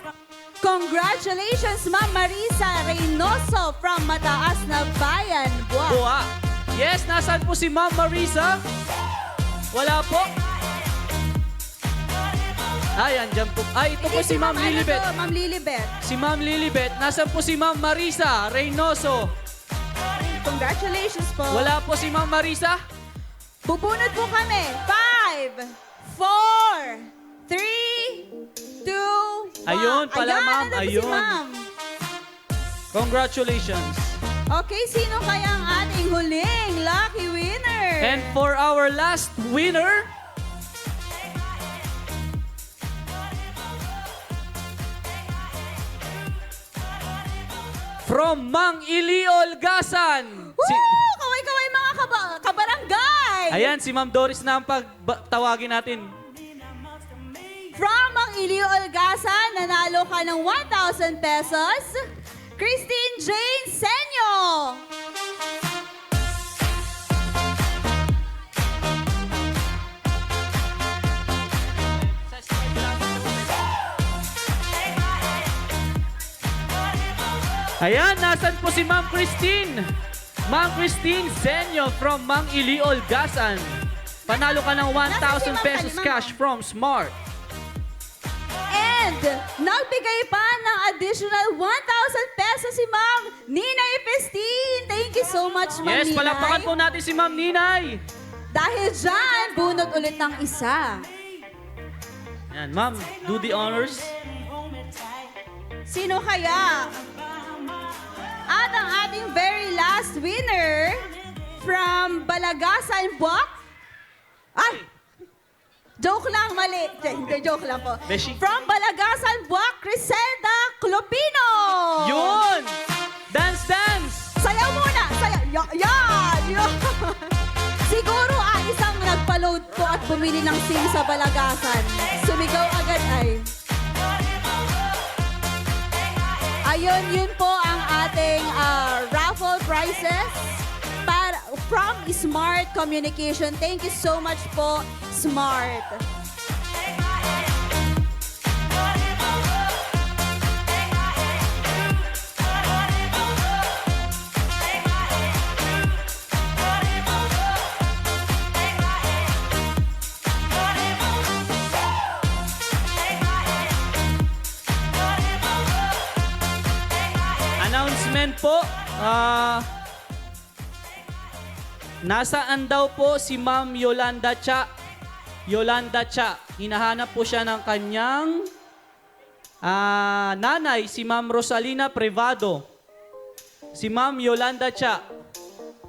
Congratulations, Ma'am Marisa Reynoso from Mataas na Bayan, Buwak. Buwak. Yes, nasaan po si Ma'am Marisa? Wala po. Ay, andyan po. Ay, ito po si Ma'am Lilibet. Ma'am Lilibet. Si Ma'am Lilibet. Nasaan po si Ma'am Marisa Reynoso? Congratulations po. Wala po si Ma'am Marisa? Bubunot po kami. 5, 4, 3, 2, 1. Ayun pala, Ayan, Ma'am. nandun po si Ayun. Ma'am. Congratulations. Okay, sino kaya ang ating huling lucky winner? And for our last winner, from Mang Iliol, Gasan. Woo! Kaway-kaway mga kabarangay! Ayan, si Ma'am Doris na ang tawagin natin. From Mang Ilio Olgasan, nanalo ka ng 1,000 pesos. Christine Jane Senyo. Ayan, nasan po si Ma'am Christine? Ma'am Christine Senyo from Mang Iliol, Gasan. Panalo ka ng 1,000 pesos cash from Smart. And nagbigay pa ng additional 1,000 pesos si Ma'am Ninay Festin. Thank you so much, Ma'am Yes, Ninay. palakpakan po natin si Ma'am Ninay. Dahil dyan, bunot ulit ng isa. Ayan, Ma'am, do the honors. Sino kaya? At ang ating very last winner from Balagasan Buwak. Ay! Joke lang, mali. Hindi, joke lang po. Beshi. From Balagasan Buwak, Criselda Clopino. Yun! Dance, dance! Sayaw muna! Sayaw! Yan! Siguro isang nagpa-load po at bumili ng SIM sa Balagasan. Sumigaw agad ay. Ayun, yun po ang ating raffle prizes from Smart Communication. Thank you so much po, Smart. Announcement po. Nasaan daw po si Ma'am Yolanda Cha? Yolanda Cha. Hinahanap po siya ng kanyang nanay, si Ma'am Rosalina Privado. Si Ma'am Yolanda Cha.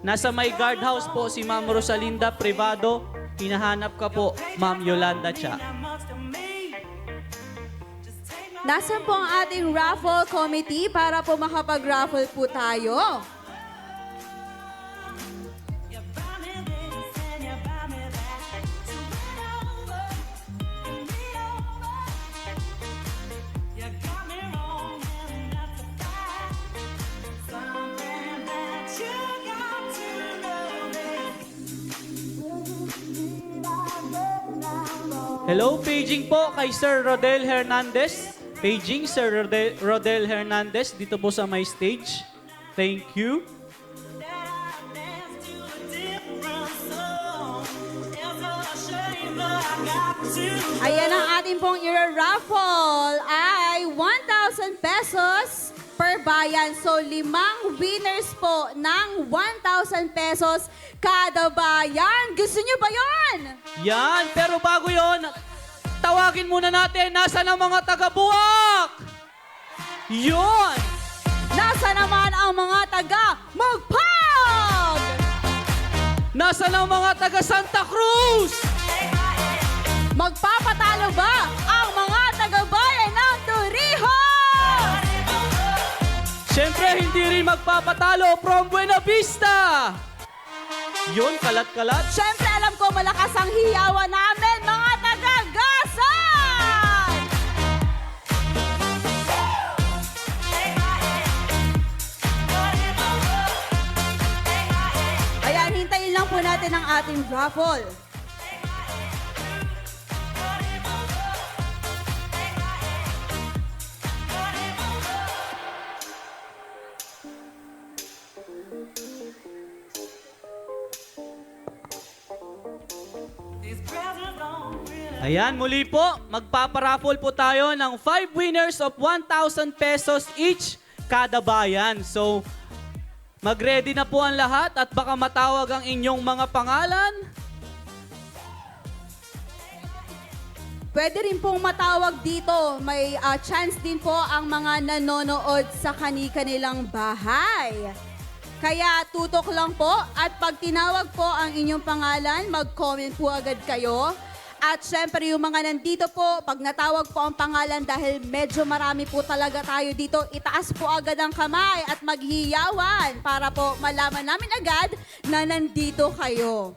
Nasa may guardhouse po si Ma'am Rosalinda Privado. Hinahanap ka po, Ma'am Yolanda Cha. Nasaan po ang ating raffle committee para po makapag-raffle po tayo? Hello, paging po kay Sir Rodel Hernandez. Paging Sir Rodel Hernandez dito po sa my stage. Thank you. Ayan ang ating pong i-raffle ay 1,000 pesos per bayan. So, 5 winners po ng 1,000 pesos kada bayan. Gusto nyo ba yon? Yan, pero bago yon, tawagin muna natin, nasa ang mga taga-Buwak? Yun! Nasa naman ang mga taga-Magpag? Nasa ang mga taga-Santa Cruz? Magpapatalo ba ang mga taga-bayan ng Torrijos? Siyempre, hindi rin magpapatalo from Buena Vista. Yun, kalat-kalat. Siyempre, alam ko malakas ang hiyawan namin, mga taga-Gasan! Ayan, hintayin lang po natin ang ating raffle. Ayan, muli po, magpaparaffle po tayo ng 5 winners of 1,000 pesos each kada bayan. So, mag-ready na po ang lahat at baka matawag ang inyong mga pangalan. Pwede rin pong matawag dito. May chance din po ang mga nanonood sa kanilang bahay. Kaya tutok lang po at pag tinawag po ang inyong pangalan, mag-comment po agad kayo. At syempre yung mga nandito po, pag natawag po ang pangalan dahil medyo marami po talaga tayo dito, itaas po agad ang kamay at maghiyawan para po malaman namin agad na nandito kayo.